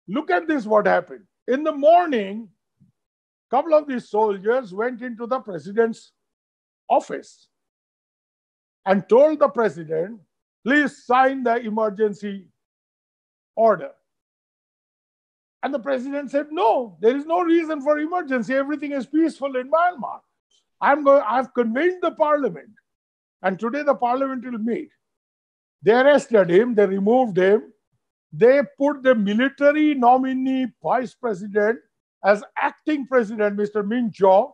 Look at this, what happened. In the morning, a couple of these soldiers went into the president's office and told the president, please sign the emergency order. And the president said, no, there is no reason for emergency. Everything is peaceful in Myanmar. I've convened the parliament. And today the parliament will meet. They arrested him, they removed him. They put the military nominee vice president as acting president, Mr. Min Chaw.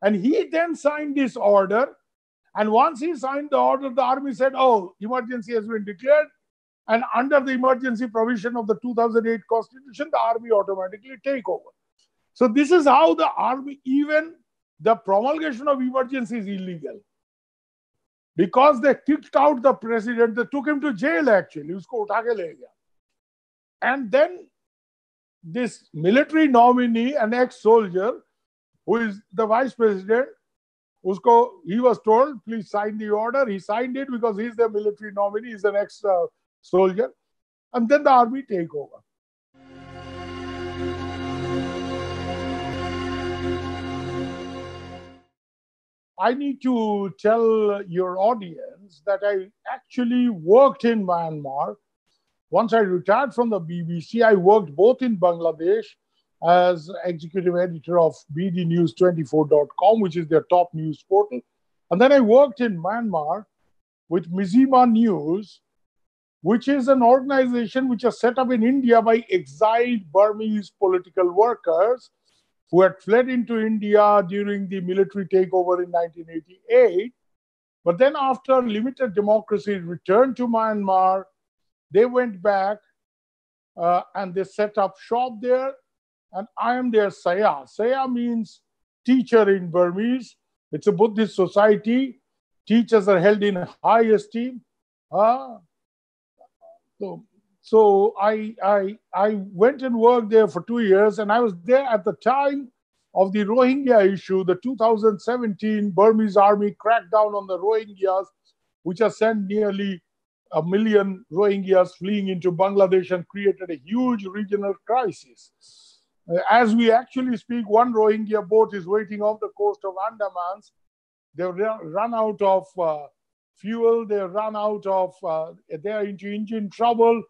And he then signed this order. And once he signed the order, the army said, oh, emergency has been declared. And under the emergency provision of the 2008 constitution, the army automatically take over. So this is how the army, even the promulgation of emergency is illegal. Because they kicked out the president, they took him to jail actually. Usko utha ke le gaya. And then this military nominee, an ex-soldier, who is the vice president, he was told, please sign the order. He signed it because he's the military nominee, he's an ex-soldier. And then the army take over. I need to tell your audience that I actually worked in Myanmar. Once I retired from the BBC, I worked both in Bangladesh as executive editor of bdnews24.com, which is their top news portal. And then I worked in Myanmar with Mizima News, which is an organization which was set up in India by exiled Burmese political workers who had fled into India during the military takeover in 1988. But then after limited democracy returned to Myanmar, they went back and they set up shop there. And I am their Saya. Saya means teacher in Burmese. It's a Buddhist society. Teachers are held in high esteem. So I went and worked there for 2 years, and I was there at the time of the Rohingya issue, the 2017 Burmese army cracked down on the Rohingyas, which has sent nearly 1 million Rohingyas fleeing into Bangladesh and created a huge regional crisis. As we actually speak, one Rohingya boat is waiting off the coast of Andamans. They've run out of fuel, they've run out of, they're into engine trouble,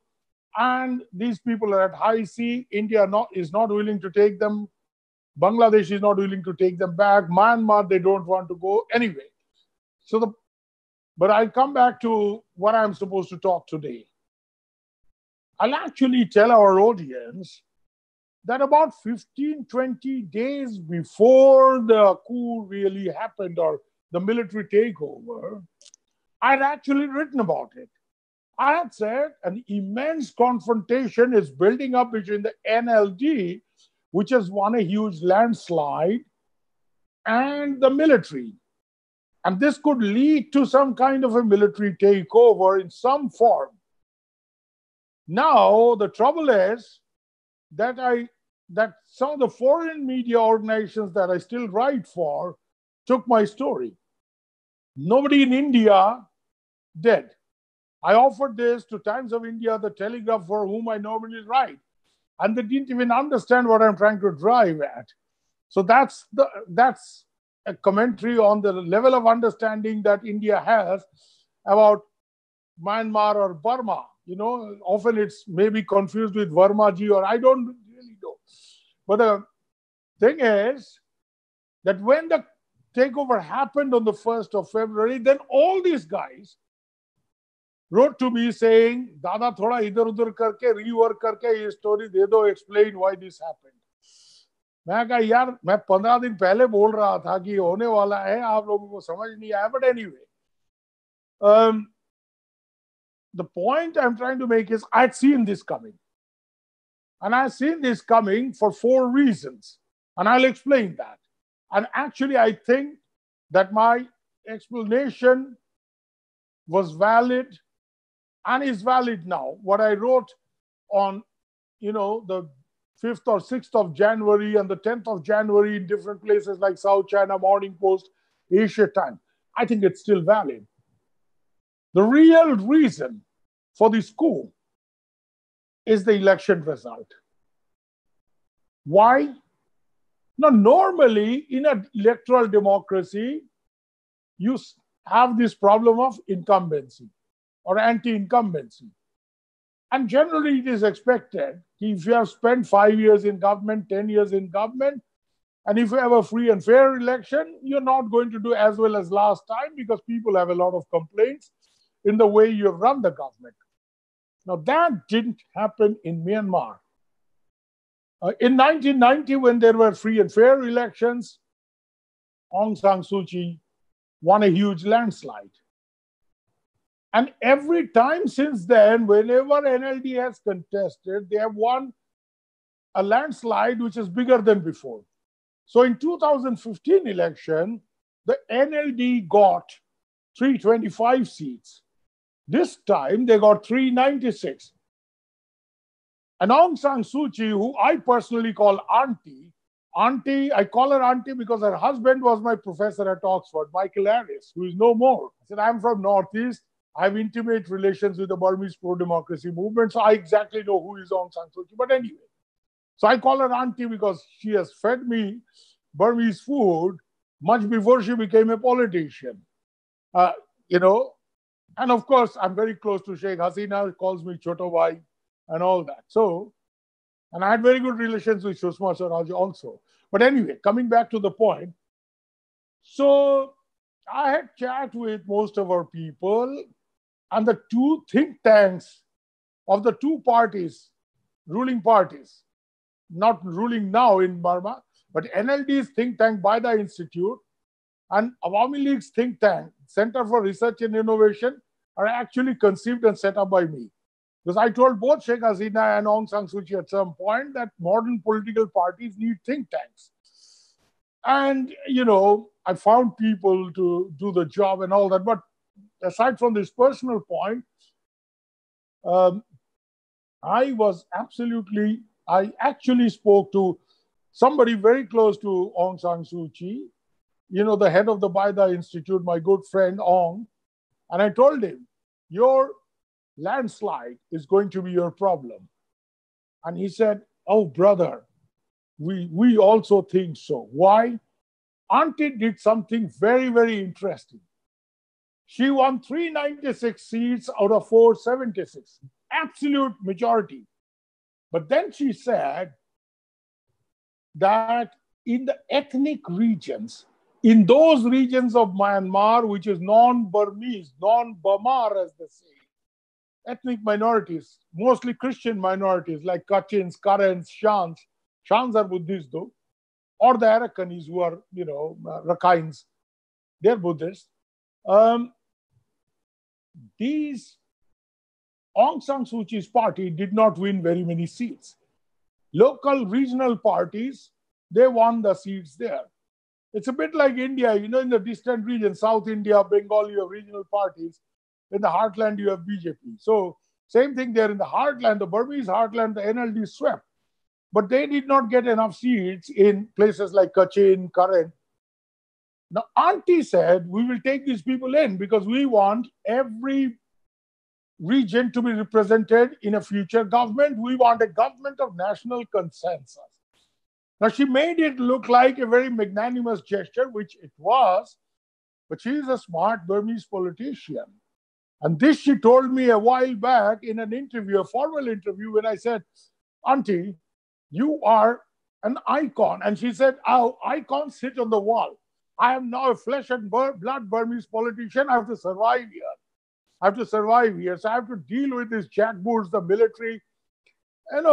and these people are at high sea. India is not willing to take them. Bangladesh is not willing to take them back. Myanmar, they don't want to go anyway. But I'll come back to what I'm supposed to talk today. I'll actually tell our audience that about 15, 20 days before the coup really happened, or the military takeover, I'd actually written about it. I had said an immense confrontation is building up between the NLD, which has won a huge landslide, and the military. And this could lead to some kind of a military takeover in some form. Now, the trouble is that some of the foreign media organizations that I still write for took my story. Nobody in India did. I offered this to Times of India, the Telegraph, for whom I normally write, and they didn't even understand what I'm trying to drive at. So that's a commentary on the level of understanding that India has about Myanmar or Burma. You know, often it's maybe confused with Verma-ji, or I don't really know. But the thing is that when the takeover happened on the 1st of February, then all these guys wrote to me saying, Dada, thoda idhar udhar karke, rework karke, ye story de do, explain why this happened. मैं कहा यार मैं 15 दिन पहले बोल रहा था कि होने वाला है, आप लोगों को समझ नहीं आया. But anyway, the point I'm trying to make is I'd seen this coming. And I've seen this coming for 4 reasons. And I'll explain that. And actually, I think that my explanation was valid and is valid now. What I wrote on, the 5th or 6th of January and the 10th of January in different places like South China Morning Post, Asia Times, I think it's still valid. The real reason for this coup is the election result. Why? Now, normally in an electoral democracy, you have this problem of incumbency or anti-incumbency. And generally it is expected if you have spent 5 years in government, 10 years in government, and if you have a free and fair election, you're not going to do as well as last time because people have a lot of complaints in the way you have run the government. Now, that didn't happen in Myanmar. In 1990, when there were free and fair elections, Aung San Suu Kyi won a huge landslide. And every time since then, whenever NLD has contested, they have won a landslide which is bigger than before. So in 2015 election, the NLD got 325 seats. This time they got 396. And Aung San Suu Kyi, who I personally call Auntie, I call her Auntie because her husband was my professor at Oxford, Michael Harris, who is no more. I said, I'm from Northeast. I have intimate relations with the Burmese pro-democracy movement, so I exactly know who is Aung San Suu Kyi. But anyway, so I call her Auntie because she has fed me Burmese food much before she became a politician. And of course, I'm very close to Sheikh Hasina, calls me Choto Bhai and all that. So, and I had very good relations with Sushma Swaraj also. But anyway, coming back to the point. So I had chat with most of our people, and the two think tanks of the two parties, ruling parties, not ruling now in Burma, but NLD's think tank Baida Institute and Awami League's think tank, Center for Research and Innovation, are actually conceived and set up by me. Because I told both Sheikh Hasina and Aung San Suu Kyi at some point that modern political parties need think tanks. And, I found people to do the job and all that. But aside from this personal point, I actually spoke to somebody very close to Aung San Suu Kyi, the head of the Baida Institute, my good friend Aung. And I told him, your landslide is going to be your problem. And he said, oh, brother, we also think so. Why? Auntie did something very, very interesting. She won 396 seats out of 476, absolute majority. But then she said that in the ethnic regions, in those regions of Myanmar, which is non-Burmese, non-Burmar as they say, ethnic minorities, mostly Christian minorities like Kachins, Karens, Shans. Shans are Buddhists though, or the Arakanese who are, Rakhines, they're Buddhists. These Aung San Suu Kyi's party did not win very many seats. Local regional parties, they won the seats there. It's a bit like India, in the distant region, South India, Bengal, you have regional parties. In the heartland, you have BJP. So same thing there in the heartland, the Burmese heartland, the NLD swept. But they did not get enough seats in places like Kachin, Karen. Now, Auntie said, we will take these people in because we want every region to be represented in a future government. We want a government of national consensus. Now, she made it look like a very magnanimous gesture, which it was, but she is a smart Burmese politician. And this she told me a while back in an interview, a formal interview, when I said, Auntie, you are an icon. And she said, oh, icons sit on the wall. I am now a flesh and blood Burmese politician. I have to survive here. So I have to deal with these jackboots, the military.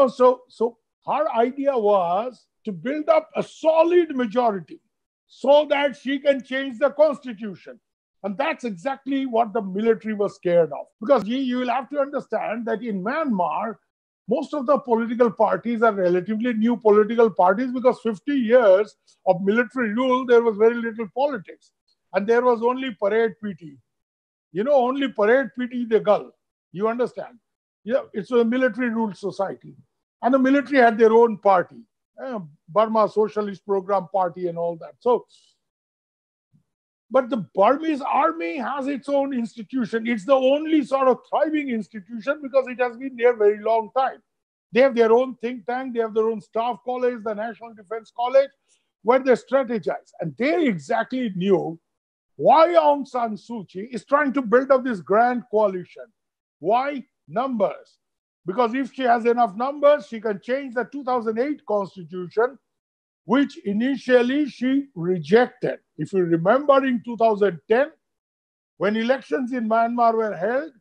So her idea was to build up a solid majority so that she can change the constitution. And that's exactly what the military was scared of. Because you will have to understand that in Myanmar, most of the political parties are relatively new political parties because 50 years of military rule, there was very little politics. And there was only parade PT. Only parade PT the gull. You understand? Yeah, it's a military ruled society. And the military had their own party, Burma Socialist Program Party and all that. But the Burmese army has its own institution. It's the only sort of thriving institution because it has been there a very long time. They have their own think tank, they have their own staff college, the National Defense College, where they strategize. And they exactly knew why Aung San Suu Kyi is trying to build up this grand coalition. Why? Numbers. Because if she has enough numbers, she can change the 2008 constitution, which initially she rejected. If you remember in 2010, when elections in Myanmar were held,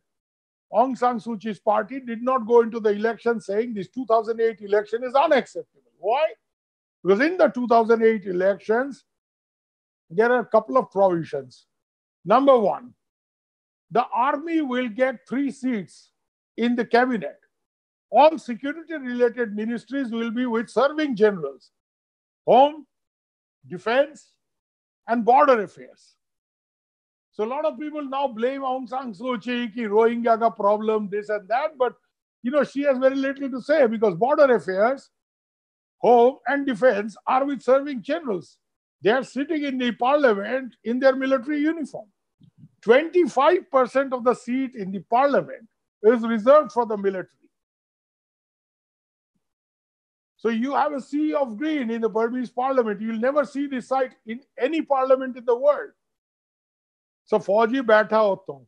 Aung San Suu Kyi's party did not go into the election saying this 2008 election is unacceptable. Why? Because in the 2008 elections, there are a couple of provisions. Number one, the army will get 3 seats in the cabinet. All security-related ministries will be with serving generals. Home, defense, and border affairs. So a lot of people now blame Aung San Suu Kyi, ki Rohingya ka problem, this and that, but she has very little to say because border affairs, home, and defense are with serving generals. They are sitting in the parliament in their military uniform. 25% of the seat in the parliament is reserved for the military. So you have a sea of green in the Burmese parliament. You'll never see this sight in any parliament in the world. So Fauji baitha hoto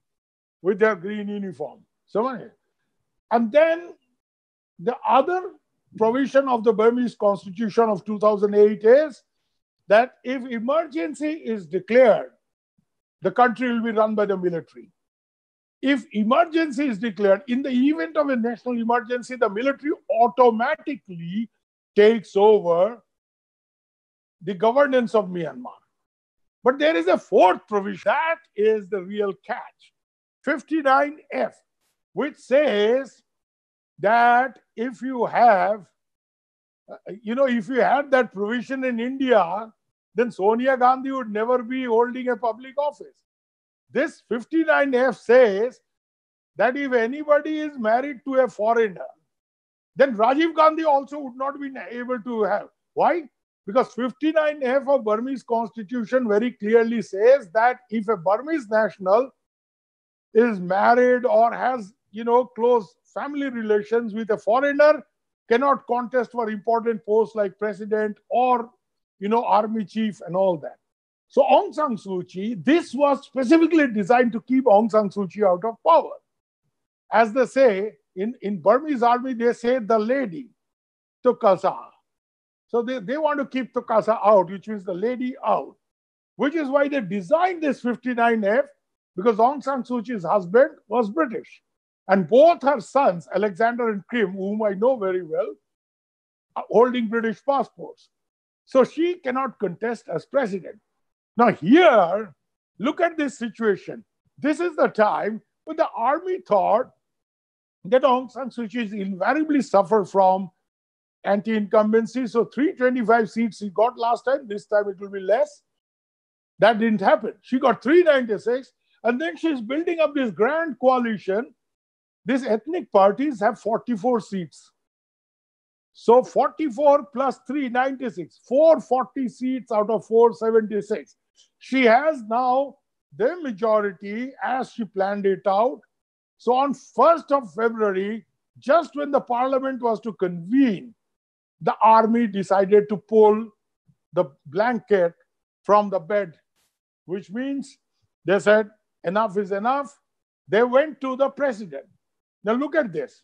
with their green uniform. And then the other provision of the Burmese constitution of 2008 is that if emergency is declared, the country will be run by the military. If emergency is declared, in the event of a national emergency, the military automatically takes over the governance of Myanmar. But there is a fourth provision. That is the real catch. 59F, which says that if you have, if you had that provision in India, then Sonia Gandhi would never be holding a public office. This 59F says that if anybody is married to a foreigner, then Rajiv Gandhi also would not be able to have. Why? Because 59F of Burmese constitution very clearly says that if a Burmese national is married or has, close family relations with a foreigner, cannot contest for important posts like president or, army chief and all that. So Aung San Suu Kyi, this was specifically designed to keep Aung San Suu Kyi out of power. As they say, in Burmese army, they say the lady, Tukasa. So they want to keep Tukasa out, which means the lady out, which is why they designed this 59F, because Aung San Suu Kyi's husband was British. And both her sons, Alexander and Kim, whom I know very well, are holding British passports. So she cannot contest as president. Now here, look at this situation. This is the time when the army thought that Aung San Suu Kyi invariably suffer from anti-incumbency. So 325 seats she got last time. This time it will be less. That didn't happen. She got 396. And then she's building up this grand coalition. These ethnic parties have 44 seats. So 44 plus 396, 440 seats out of 476. She has now the majority as she planned it out. So on 1st of February, just when the parliament was to convene, the army decided to pull the blanket from the bed, which means they said, enough is enough. They went to the president. Now look at this.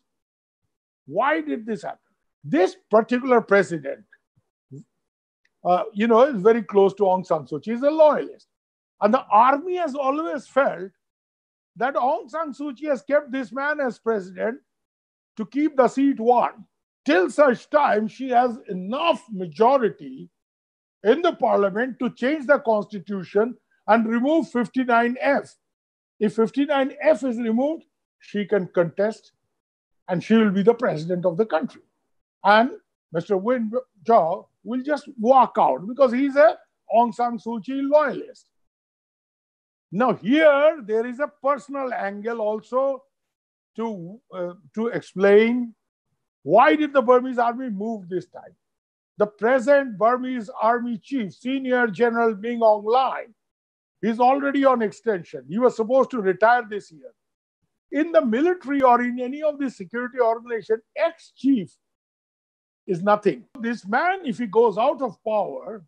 Why did this happen? This particular president, is very close to Aung San Suu Kyi. He's a loyalist. And the army has always felt that Aung San Suu Kyi has kept this man as president to keep the seat warm. Till such time, she has enough majority in the parliament to change the constitution and remove 59F. If 59F is removed, she can contest and she will be the president of the country. And Mr. Win Jaw will just walk out because he's a Aung San Suu Kyi loyalist. Now here, there is a personal angle also to explain why did the Burmese army move this time. The present Burmese army chief, Senior General Min Aung Hlaing, is already on extension. He was supposed to retire this year. In the military or in any of the security organization, ex-chief is nothing. This man, if he goes out of power,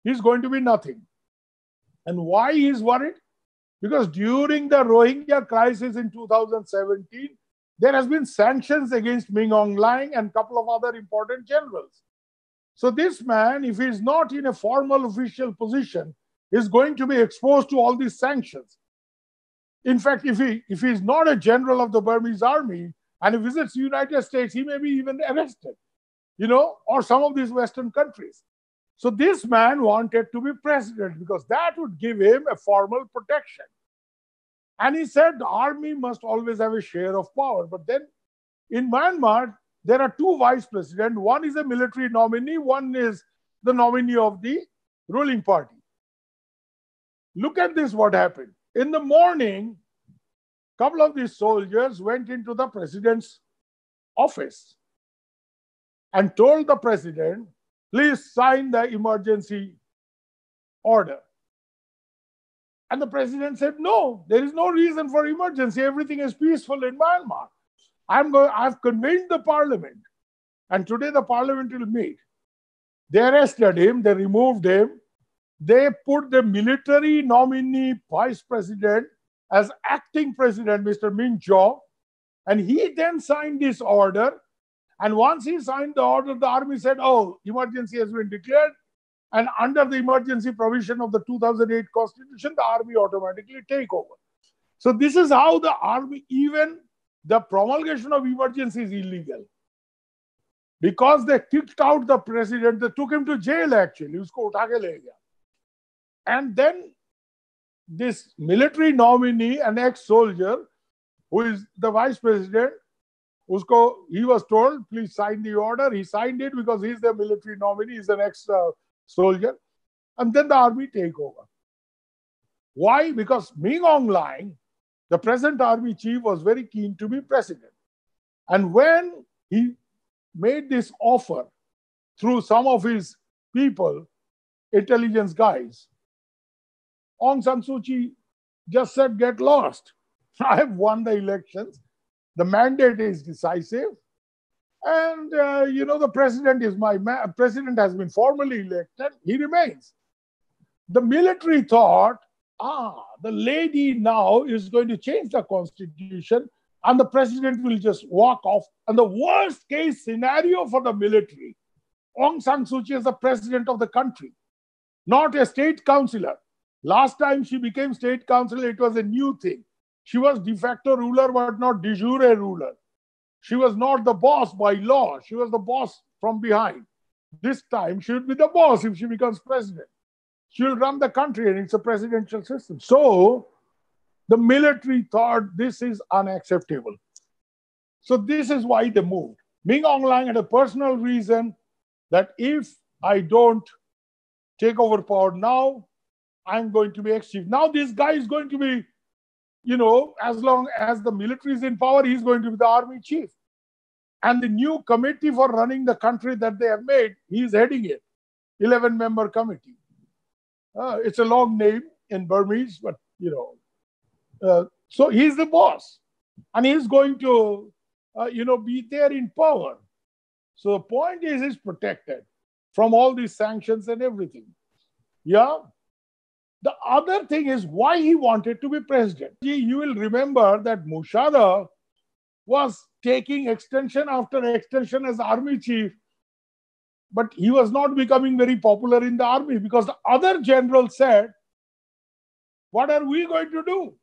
he's going to be nothing. And why he's worried? Because during the Rohingya crisis in 2017, there has been sanctions against Min Aung Hlaing and a couple of other important generals. So this man, if he's not in a formal official position, is going to be exposed to all these sanctions. In fact, if he's not a general of the Burmese army and he visits the United States, he may be even arrested, or some of these Western countries. So this man wanted to be president because that would give him a formal protection. And he said the army must always have a share of power. But then in Myanmar, there are two vice presidents. One is a military nominee, one is the nominee of the ruling party. Look at this, what happened. In the morning, a couple of these soldiers went into the president's office and told the president, please sign the emergency order. And the president said, no, there is no reason for emergency. Everything is peaceful in Myanmar. I've convened the parliament. And today the parliament will meet. They arrested him. They removed him. They put the military nominee vice president as acting president, Mr. Min Jaw. And he then signed this order. And once he signed the order, the army said, oh, emergency has been declared. And under the emergency provision of the 2008 constitution, the army automatically take over. So this is how the army, even the promulgation of emergency is illegal. Because they kicked out the president, they took him to jail actually. Usko utha ke le gaya. And then this military nominee, an ex-soldier, who is the vice president, he was told, please sign the order. He signed it because he's the military nominee, he's an ex-soldier. And then the army take over. Why? Because Min Aung Hlaing, the present army chief, was very keen to be president. And when he made this offer through some of his people, intelligence guys, Aung San Suu Kyi just said, get lost. I have won the elections. The mandate is decisive. And, the president is president has been formally elected. He remains. The military thought, the lady now is going to change the constitution and the president will just walk off. And the worst case scenario for the military, Aung San Suu Kyi is the president of the country, not a state councillor. Last time she became state councillor, it was a new thing. She was de facto ruler, but not de jure ruler. She was not the boss by law. She was the boss from behind. This time, she will be the boss if she becomes president. She will run the country, and it's a presidential system. So, the military thought this is unacceptable. So, this is why they moved. Min Aung Hlaing had a personal reason that if I don't take over power now, I'm going to be ex-chief. Now, this guy is going to be, as long as the military is in power, he's going to be the army chief. And the new committee for running the country that they have made, he's heading it. 11-member committee. It's a long name in Burmese, but, so he's the boss. And he's going to, be there in power. So the point is, he's protected from all these sanctions and everything. Yeah. The other thing is why he wanted to be president. You will remember that Musharraf was taking extension after extension as army chief, but he was not becoming very popular in the army because the other general said, what are we going to do?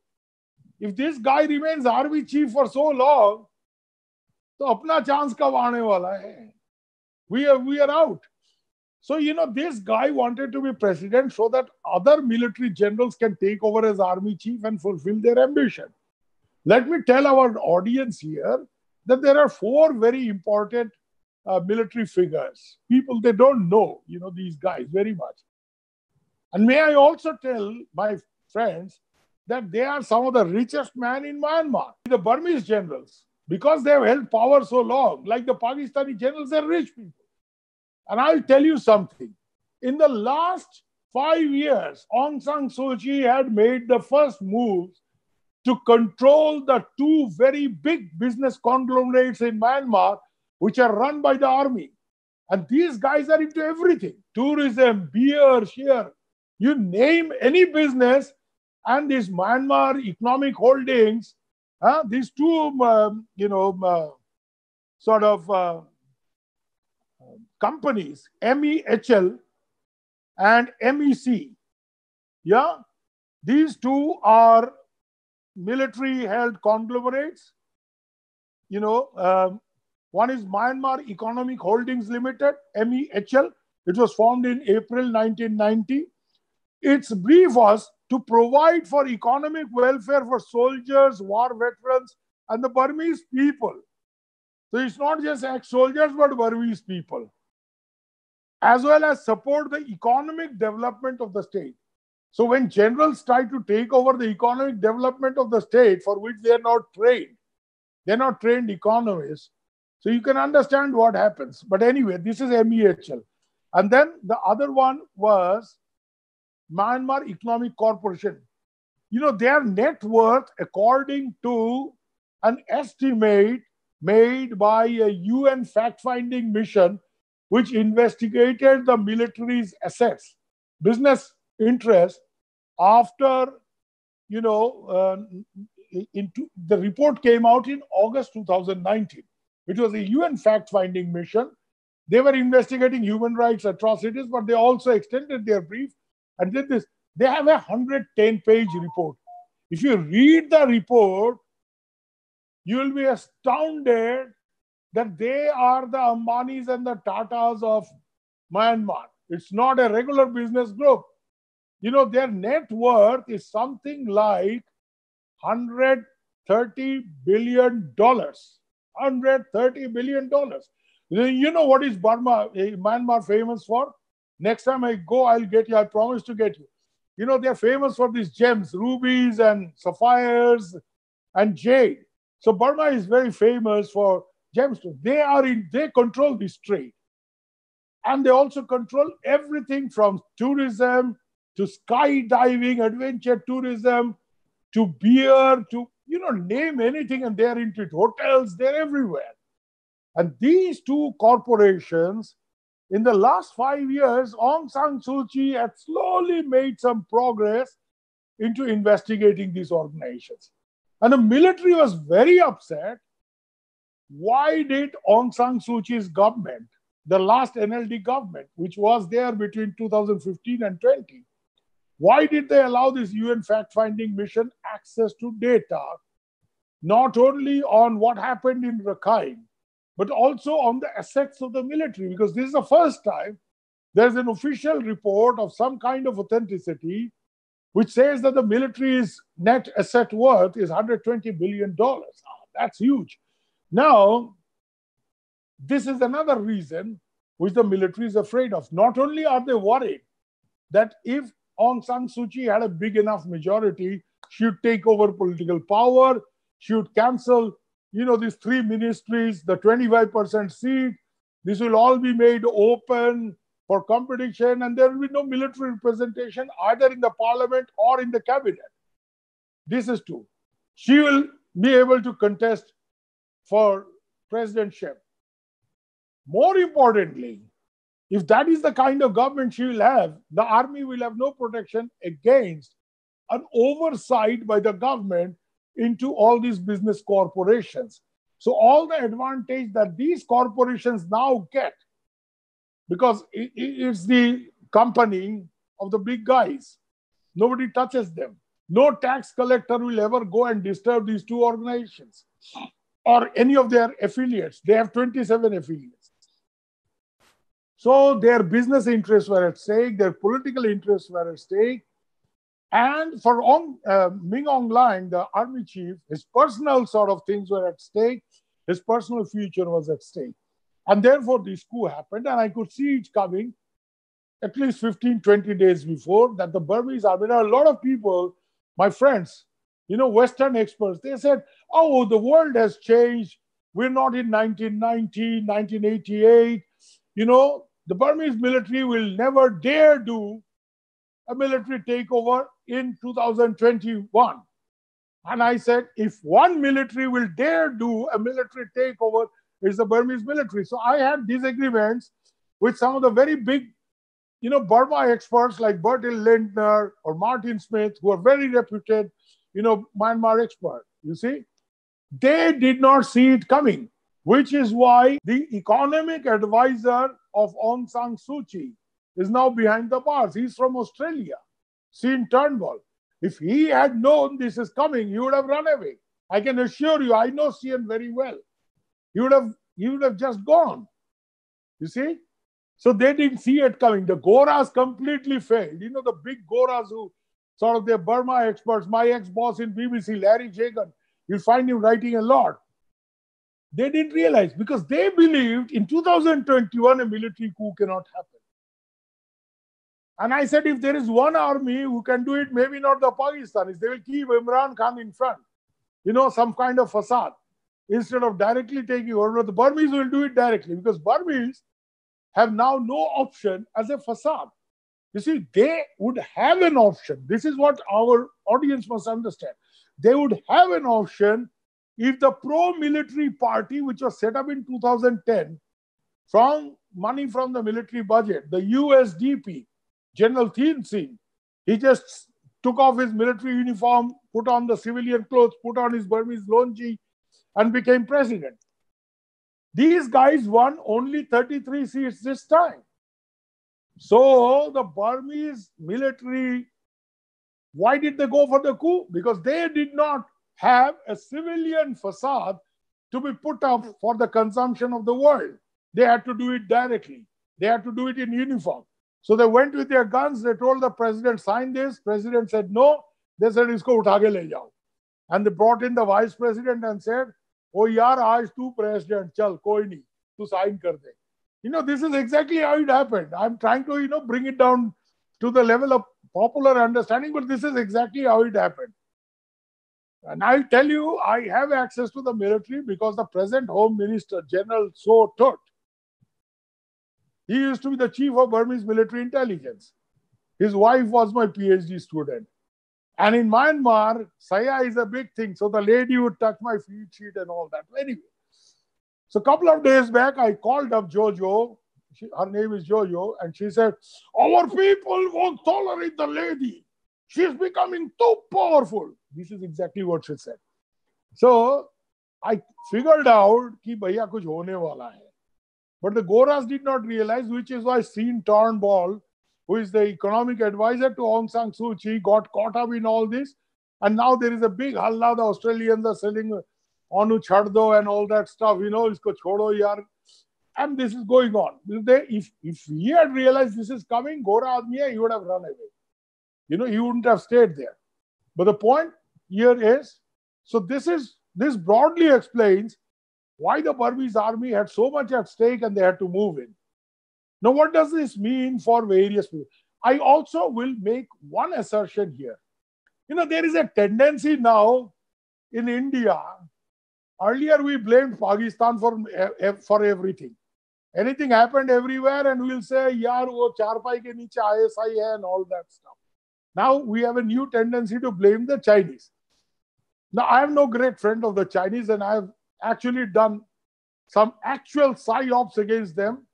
If this guy remains army chief for so long, तो अपना chance कब आने वाला है? We are out. So, this guy wanted to be president so that other military generals can take over as army chief and fulfill their ambition. Let me tell our audience here that there are 4 very important military figures. People, they don't know, these guys very much. And may I also tell my friends that they are some of the richest men in Myanmar. The Burmese generals, because they have held power so long, like the Pakistani generals, they're rich people. And I'll tell you something. In the last 5 years, Aung San Suu Kyi had made the first moves to control the 2 very big business conglomerates in Myanmar, which are run by the army. And these guys are into everything: tourism, beer, shear. You name any business, and these Myanmar Economic Holdings, these two, sort of companies, MEHL and MEC. Yeah, these two are military-held conglomerates. One is Myanmar Economic Holdings Limited, MEHL. It was formed in April 1990. Its brief was to provide for economic welfare for soldiers, war veterans, and the Burmese people. So it's not just ex-soldiers, but Burmese people, as well as support the economic development of the state. So when generals try to take over the economic development of the state, for which they are not trained, they're not trained economists, so you can understand what happens. But anyway, this is MEHL. And then the other one was Myanmar Economic Corporation. Their net worth, according to an estimate made by a UN fact-finding mission, which investigated the military's assets, business interests, after, the report came out in August 2019. It was a UN fact-finding mission. They were investigating human rights atrocities, but they also extended their brief and did this. They have a 110-page report. If you read the report, you will be astounded that they are the Ambanis and the Tatas of Myanmar. It's not a regular business group. Their net worth is something like $130 billion. $130 billion. You know what is Myanmar famous for? Next time I go, I'll get you. I promise to get you. They're famous for these gems, rubies and sapphires and jade. So Burma is very famous for gemstones. They control this trade. And they also control everything from tourism to skydiving, adventure tourism, to beer, to, name anything, and they're into it. Hotels, they're everywhere. And these two corporations, in the last 5 years, Aung San Suu Kyi had slowly made some progress into investigating these organizations. And the military was very upset. Why did Aung San Suu Kyi's government, the last NLD government, which was there between 2015 and 20, why did they allow this UN fact-finding mission access to data, not only on what happened in Rakhine, but also on the assets of the military? Because this is the first time there's an official report of some kind of authenticity which says that the military's net asset worth is $120 billion. That's huge. Now, this is another reason which the military is afraid of. Not only are they worried that if Aung San Suu Kyi had a big enough majority, she would take over political power, she would cancel, these 3 ministries, the 25% seat. This will all be made open for competition, and there will be no military representation either in the parliament or in the cabinet. This is true. She will be able to contest for presidentship. More importantly, if that is the kind of government she will have, the army will have no protection against an oversight by the government into all these business corporations. So all the advantage that these corporations now get, because it's the company of the big guys, nobody touches them. No tax collector will ever go and disturb these two organizations or any of their affiliates. They have 27 affiliates. So their business interests were at stake, their political interests were at stake. And for Min Aung Hlaing, the army chief, his personal sort of things were at stake. His personal future was at stake. And therefore, this coup happened. And I could see it coming at least 15, 20 days before, that the Burmese army, a lot of people, my friends, Western experts, they said, oh, the world has changed. We're not in 1990, 1988. The Burmese military will never dare do a military takeover in 2021. And I said, if one military will dare do a military takeover, it's the Burmese military. So I had disagreements with some of the very big, Burma experts like Bertil Lintner or Martin Smith, who are very reputed, Myanmar expert. You see, they did not see it coming, which is why the economic advisor of Aung San Suu Kyi is now behind the bars. He's from Australia, Sean Turnbull. If he had known this is coming, he would have run away. I can assure you, I know Sean very well. He would have just gone. You see? So they didn't see it coming. The Goras completely failed. The big Goras who sort of, they're Burma experts. My ex-boss in BBC, Larry Jagan, you'll find him writing a lot. They didn't realize because they believed in 2021 a military coup cannot happen. And I said, if there is one army who can do it, maybe not the Pakistanis, they will keep Imran Khan in front, some kind of facade, instead of directly taking over. The Burmese will do it directly because Burmese have now no option as a facade. You see, they would have an option. This is what our audience must understand. They would have an option if the pro-military party, which was set up in 2010, from money from the military budget, the USDP, General Thein Sein, he just took off his military uniform, put on the civilian clothes, put on his Burmese longi, and became president. These guys won only 33 seats this time. So the Burmese military, why did they go for the coup? Because they did not have a civilian facade to be put up for the consumption of the world. They had to do it directly. They had to do it in uniform. So they went with their guns. They told the president, sign this. President said no. They said, isko utha ke le jao. And they brought in the vice president and said, oh yaar, aaj tu president, chal, koi nahi, tu sign kar de. This is exactly how it happened. I'm trying to, bring it down to the level of popular understanding, but this is exactly how it happened. And I'll tell you, I have access to the military because the present Home Minister, General So Tut, he used to be the chief of Burmese military intelligence. His wife was my PhD student. And in Myanmar, Saya is a big thing. So the lady would touch my feed sheet and all that. Anyway, so a couple of days back, I called up Jojo. Her name is Jojo. And she said, our people won't tolerate the lady. She's becoming too powerful. This is exactly what she said. So I figured out कि भैया कुछ होने वाला है. But the Goras did not realize, which is why Sean Turnbull, who is the economic advisor to Aung San Suu Kyi, got caught up in all this. And now there is a big halla. The Australians are selling Onu Chhad and all that stuff, isko chodo yaar. And this is going on. If he had realized this is coming, Gora admi hai, he would have run away. He wouldn't have stayed there. But the point here is, so this broadly explains why the Burmese army had so much at stake and they had to move in. Now, what does this mean for various people? I also will make one assertion here. There is a tendency now in India. Earlier, we blamed Pakistan for everything. Anything happened everywhere, and we'll say, yaar, wo charpai ke niche ISI hai and all that stuff. Now, we have a new tendency to blame the Chinese. Now, I am no great friend of the Chinese, and I have actually done some actual psyops against them,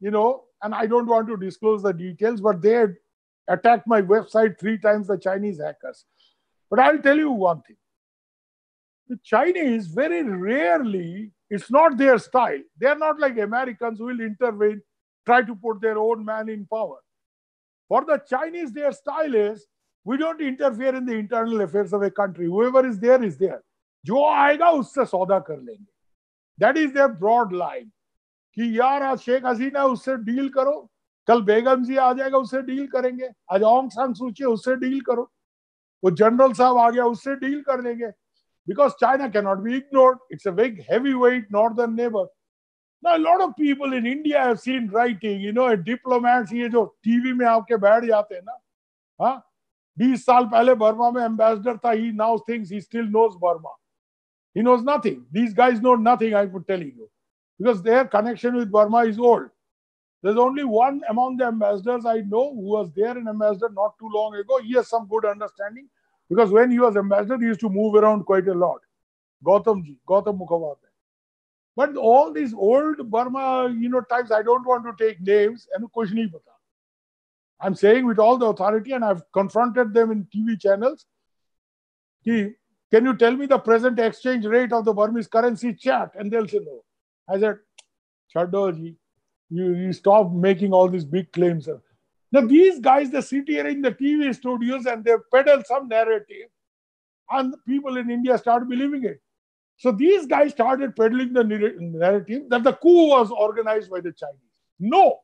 and I don't want to disclose the details, but they had attacked my website 3 times, the Chinese hackers. But I'll tell you one thing. The Chinese, very rarely, it's not their style. They're not like Americans who will intervene, try to put their own man in power. For the Chinese, their style is, we don't interfere in the internal affairs of a country. Whoever is there is there. जो आएगा उससे सौदा कर लेंगे. That is their broad line. कि यार आज शेख हसीना उससे डील करो, कल बेगम जी आ जाएगा उससे डील करेंगे, आज ऑंग सान सू की उससे डील करो, वो जनरल साहब आ गया उससे डील कर लेंगे. Because China cannot be ignored. It's a big heavyweight northern neighbor. Now, a lot of people in India have seen writing, diplomats ये जो टीवी में आपके बैठ जाते हैं ना, हाँ, 20 साल पहले बर्मा में एम्बेसडर था, he now thinks he still knows Burma. He knows nothing. These guys know nothing, I'm telling you. Because their connection with Burma is old. There's only one among the ambassadors I know who was there in ambassador not too long ago. He has some good understanding. Because when he was ambassador, he used to move around quite a lot. Gautam Mukhopadhyay. But all these old Burma, types, I don't want to take names, and kuch nahi pata. I'm saying with all the authority, and I've confronted them in TV channels, can you tell me the present exchange rate of the Burmese currency? Chat, and they'll say no. I said, Chaddo ji, you stop making all these big claims. Now these guys, they sit here in the TV studios and they peddle some narrative, and people in India start believing it. So these guys started peddling the narrative that the coup was organized by the Chinese. No,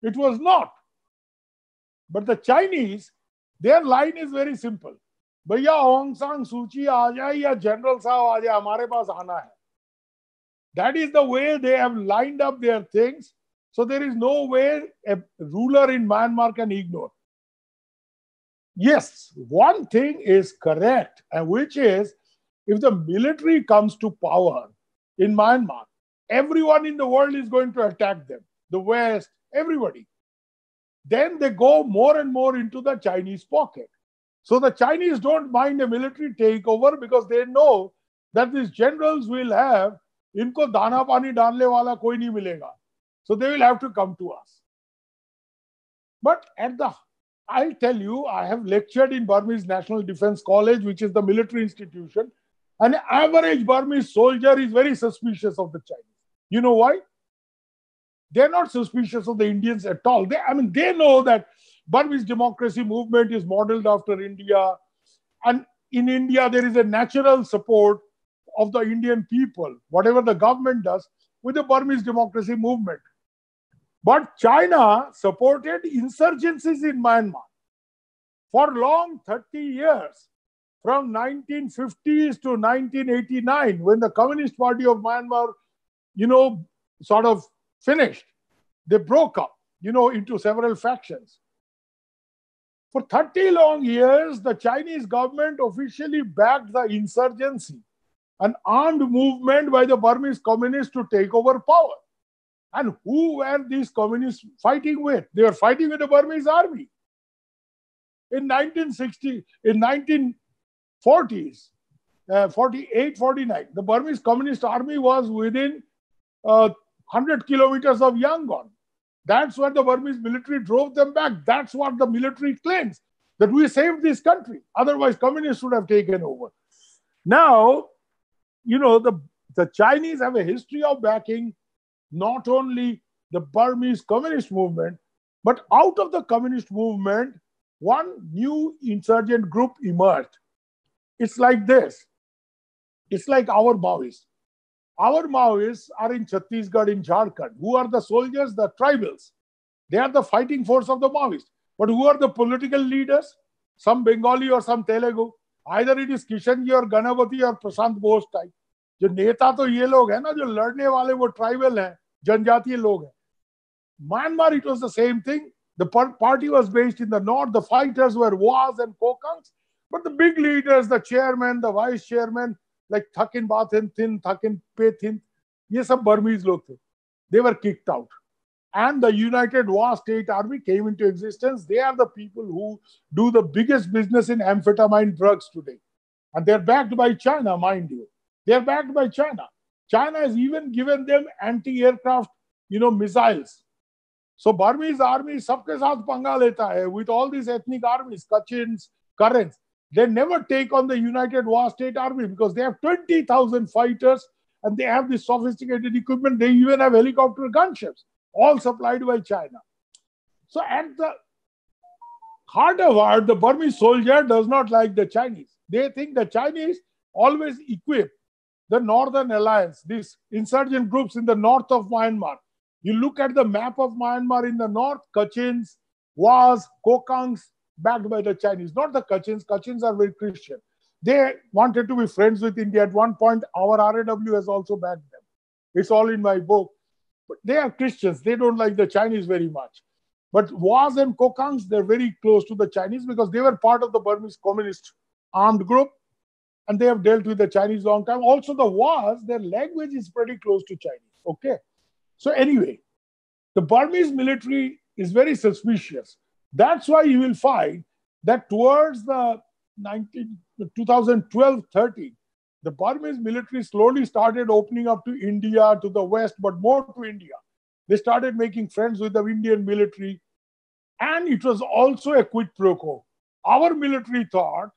it was not. But the Chinese, their line is very simple. भैया Aung San Suu Kyi आ जाए या general साहब आ जाए, हमारे पास आना है. That is the way they have lined up their things. So there is no way a ruler in Myanmar can ignore. Yes, one thing is correct, and which is, if the military comes to power in Myanmar, everyone in the world is going to attack them. The West, everybody. Then they go more and more into the Chinese pocket. So the Chinese don't mind a military takeover because they know that these generals will have, inko dana pani डालने वाला कोई नहीं मिलेगा. So they will have to come to us. But I'll tell you, I have lectured in Burmese National Defense College, which is the military institution. An average Burmese soldier is very suspicious of the Chinese. You know why? They're not suspicious of the Indians at all. They know that Burmese democracy movement is modeled after India. And in India, there is a natural support of the Indian people, whatever the government does, with the Burmese democracy movement. But China supported insurgencies in Myanmar for long 30 years, from 1950s to 1989, when the Communist Party of Myanmar, sort of finished. They broke up, into several factions. For 30 long years, the Chinese government officially backed the insurgency, an armed movement by the Burmese communists to take over power. And who were these communists fighting with? They were fighting with the Burmese army. In 1940s, 48, 49, the Burmese Communist Army was within 100 kilometers of Yangon. That's where the Burmese military drove them back. That's what the military claims, that we saved this country. Otherwise, communists would have taken over. Now, the Chinese have a history of backing not only the Burmese communist movement, but out of the communist movement, one new insurgent group emerged. It's like this. It's like our Maoists. Our Maoists are in Chhattisgarh, in Jharkhand. Who are the soldiers? The tribals. They are the fighting force of the Maoists. But who are the political leaders? Some Bengali or some Telugu. Either it is Kishanji or Ganapati or Prashant Bose type. जो नेता तो ये लोग हैं ना, जो लड़ने वाले वो ट्राइबल हैं, जनजातीय लोग हैं. Myanmar, it was the same thing. The party was based in the north. The fighters were Was and Kokangs. But the big leaders, the chairman, the vice chairman, like Thakin Bathin Thin, Thakin Pe Thin, ये सब Burmese लोग थे. They were kicked out. And the United Wa State Army came into existence. They are the people who do the biggest business in amphetamine drugs today. And they're backed by China, mind you. They're backed by China. China has even given them anti-aircraft, missiles. So Burmese army सबके साथ पंगा लेता है with all these ethnic armies, Kachins, Karens. They never take on the United Wa State Army because they have 20,000 fighters and they have this sophisticated equipment. They even have helicopter gunships, all supplied by China. So at the heart of heart, the Burmese soldier does not like the Chinese. They think the Chinese always equip the Northern Alliance, these insurgent groups in the north of Myanmar. You look at the map of Myanmar in the north, Kachins, Was, Kokangs, backed by the Chinese. Not the Kachins. Kachins are very Christian. They wanted to be friends with India. At one point, our RAW has also backed them. It's all in my book. But they are Christians. They don't like the Chinese very much. But Was and Kokangs, they're very close to the Chinese because they were part of the Burmese communist armed group. And they have dealt with the Chinese long time. Also, the Was, their language is pretty close to Chinese. Okay. So anyway, the Burmese military is very suspicious. That's why you will find that towards the 2012-13, the Burmese military slowly started opening up to India, to the West, but more to India. They started making friends with the Indian military. And it was also a quid pro quo. Our military thought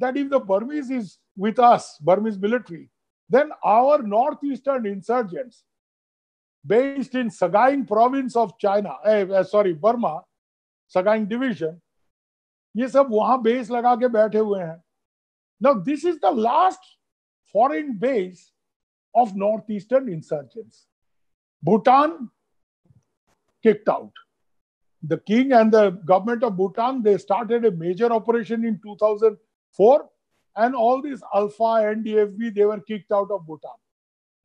that if the Burmese is with us, Burmese military, then our northeastern insurgents based in Sagaing province of China, Burma, Sagaing division, ये सब वहां base लगा के बैठे हुए हैं. Now this is the last foreign base of northeastern insurgents. Bhutan kicked out. The king and the government of Bhutan, they started a major operation in 2004, and all these Alpha and NDFB, they were kicked out of Bhutan.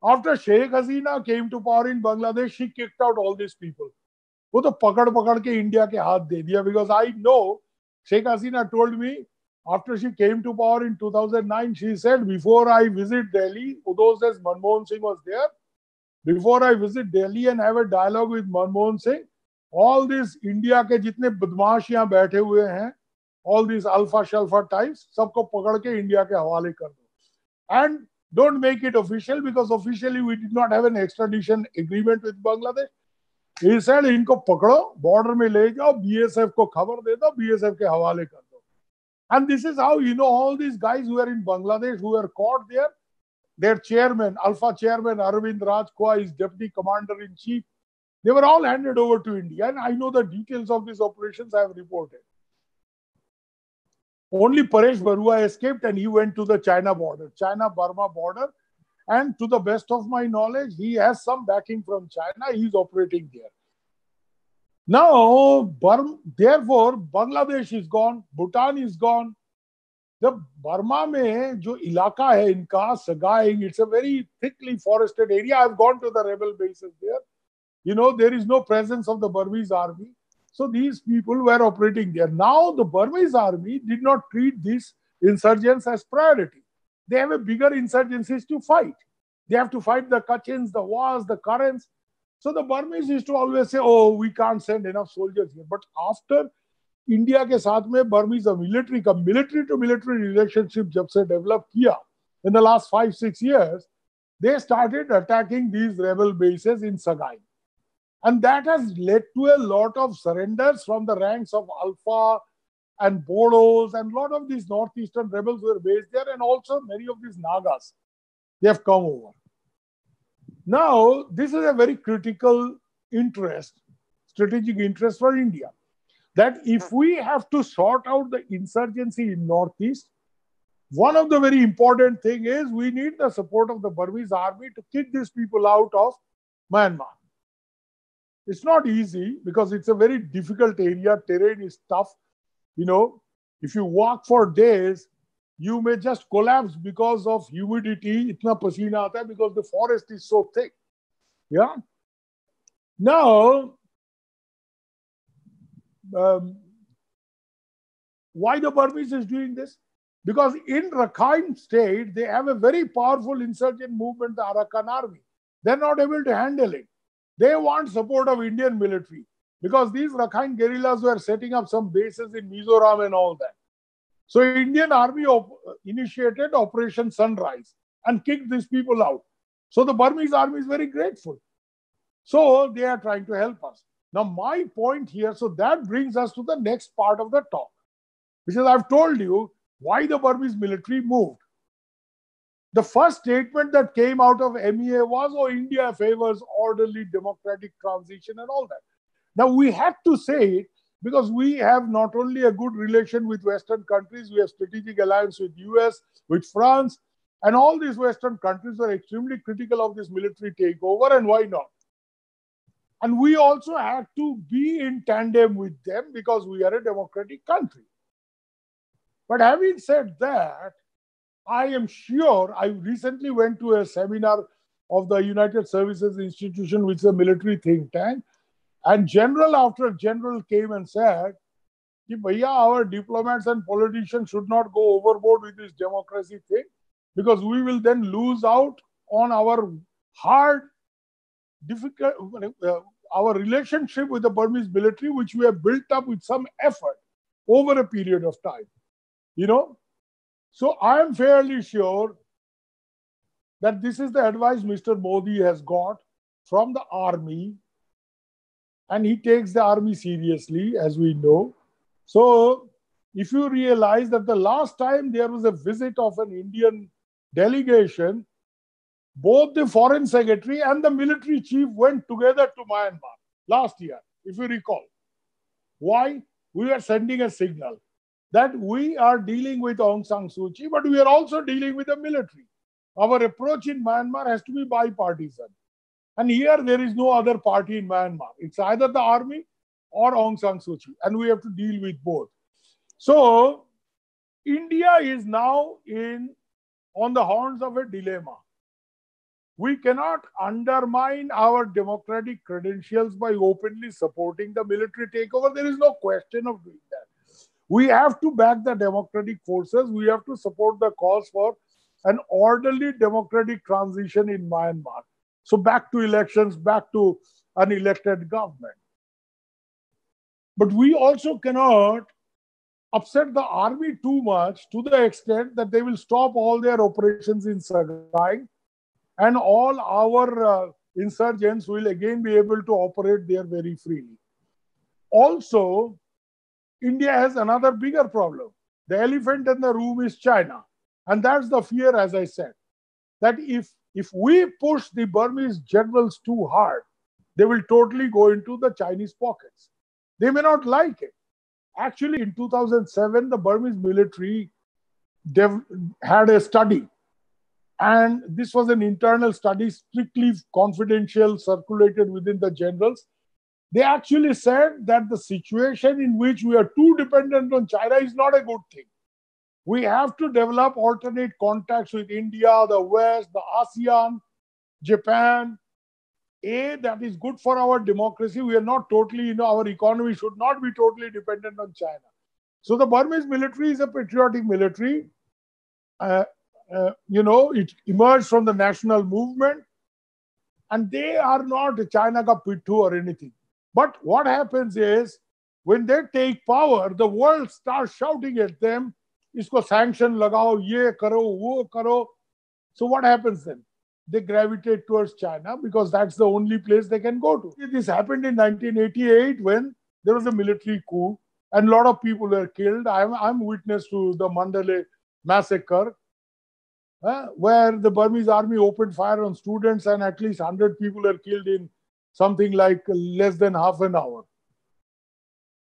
After Sheikh Hasina came to power in Bangladesh, she kicked out all these people. वो तो पकड़ के India के हाथ दे दिया, because I know Sheikh Hasina told me after she came to power in 2009, she said, before I visit Delhi, those days Manmohan Singh was there, before I visit Delhi and have a dialogue with Manmohan Singh, all these India के जितने बदमाश यहाँ बैठे हुए हैं, all these alpha shalfa types, सबको पकड़ के इंडिया के हवाले कर दो. And don't make it official, because officially we did not have an extradition agreement with Bangladesh. He said, इनको पकड़ो, border में ले जाओ, BSF को खबर दे दो, BSF के हवाले कर दो. And this is how, all these guys who are in Bangladesh, who are caught there, their chairman, Alpha chairman Arvind Rajkua is deputy commander in chief. They were all handed over to India, and I know the details of these operations I have reported. Only Paresh Barua escaped, and he went to the China border, China-Burma border. And to the best of my knowledge, he has some backing from China. He is operating there. Now, therefore, Bangladesh is gone, Bhutan is gone. The Burma में जो इलाका है इनका Sagaing, it's a very thickly forested area. I've gone to the rebel bases there. There is no presence of the Burmese army. So these people were operating there. Now the Burmese army did not treat these insurgents as priority. They have a bigger insurgencies to fight. They have to fight the Kachins, the Was, the Karens. So the Burmese used to always say, oh, we can't send enough soldiers here. But after India के साथ में Burmese military का military to military relationship जब से develop किया in the last 5-6 years, they started attacking these rebel bases in Sagaing. And that has led to a lot of surrenders from the ranks of Alpha and Bodos, and a lot of these northeastern rebels were based there, and also many of these Nagas, they have come over. Now, this is a very critical interest, strategic interest for India, that if we have to sort out the insurgency in Northeast, one of the very important thing is we need the support of the Burmese army to kick these people out of Myanmar. It's not easy because it's a very difficult area. Terrain is tough. If you walk for days, you may just collapse because of humidity. Itna pasina aata hai because the forest is so thick. Yeah. Now, why the Burmese is doing this? Because in Rakhine state, they have a very powerful insurgent movement, the Arakan army. They're not able to handle it. They want support of Indian military because these Rakhine guerrillas were setting up some bases in Mizoram and all that. So Indian army initiated Operation Sunrise and kicked these people out. So the Burmese army is very grateful. So they are trying to help us. Now my point here, so that brings us to the next part of the talk, which is I've told you why the Burmese military moved. The first statement that came out of MEA was, oh, India favors orderly democratic transition and all that. Now, we have to say it because we have not only a good relation with Western countries, we have strategic alliance with US, with France, and all these Western countries are extremely critical of this military takeover, and why not? And we also have to be in tandem with them because we are a democratic country. But having said that, I am sure, I recently went to a seminar of the United Services Institution, which is a military think tank, and general after general came and said, Bhaiya, our diplomats and politicians should not go overboard with this democracy thing because we will then lose out on our hard, difficult, our relationship with the Burmese military, which we have built up with some effort over a period of time. So I am fairly sure that this is the advice Mr. Modi has got from the army, and he takes the army seriously, as we know. So, if you realize that the last time there was a visit of an Indian delegation, both the foreign secretary and the military chief went together to Myanmar last year, if you recall. Why? We are sending a signal that we are dealing with Aung San Suu Kyi, but we are also dealing with the military. Our approach in Myanmar has to be bipartisan. And here there is no other party in Myanmar. It's either the army or Aung San Suu Kyi, and we have to deal with both. So India is now on the horns of a dilemma. We cannot undermine our democratic credentials by openly supporting the military takeover. There is no question of doing that. We have to back the democratic forces. We have to support the cause for an orderly democratic transition in Myanmar. So back to elections, back to an elected government. But we also cannot upset the army too much, to the extent that they will stop all their operations in Sagaing, and all our insurgents will again be able to operate there very freely. Also, India has another bigger problem. The elephant in the room is China. And that's the fear, as I said, that if we push the Burmese generals too hard, they will totally go into the Chinese pockets. They may not like it. Actually, in 2007, the Burmese military had a study. And this was an internal study, strictly confidential, circulated within the generals. They actually said that the situation in which we are too dependent on China is not a good thing. We have to develop alternate contacts with India, the West, the ASEAN, Japan. That is good for our democracy. We are not totally, our economy should not be totally dependent on China. So the Burmese military is a patriotic military. It emerged from the national movement, and they are not China ka pittu or anything. But what happens is, when they take power, the world starts shouting at them, isko sanction lagao, ye karo, wo karo. So what happens then? They gravitate towards China because that's the only place they can go to. This happened in 1988 when there was a military coup and a lot of people were killed. I'm witness to the Mandalay massacre, where the Burmese army opened fire on students and at least 100 people were killed in something like less than half an hour.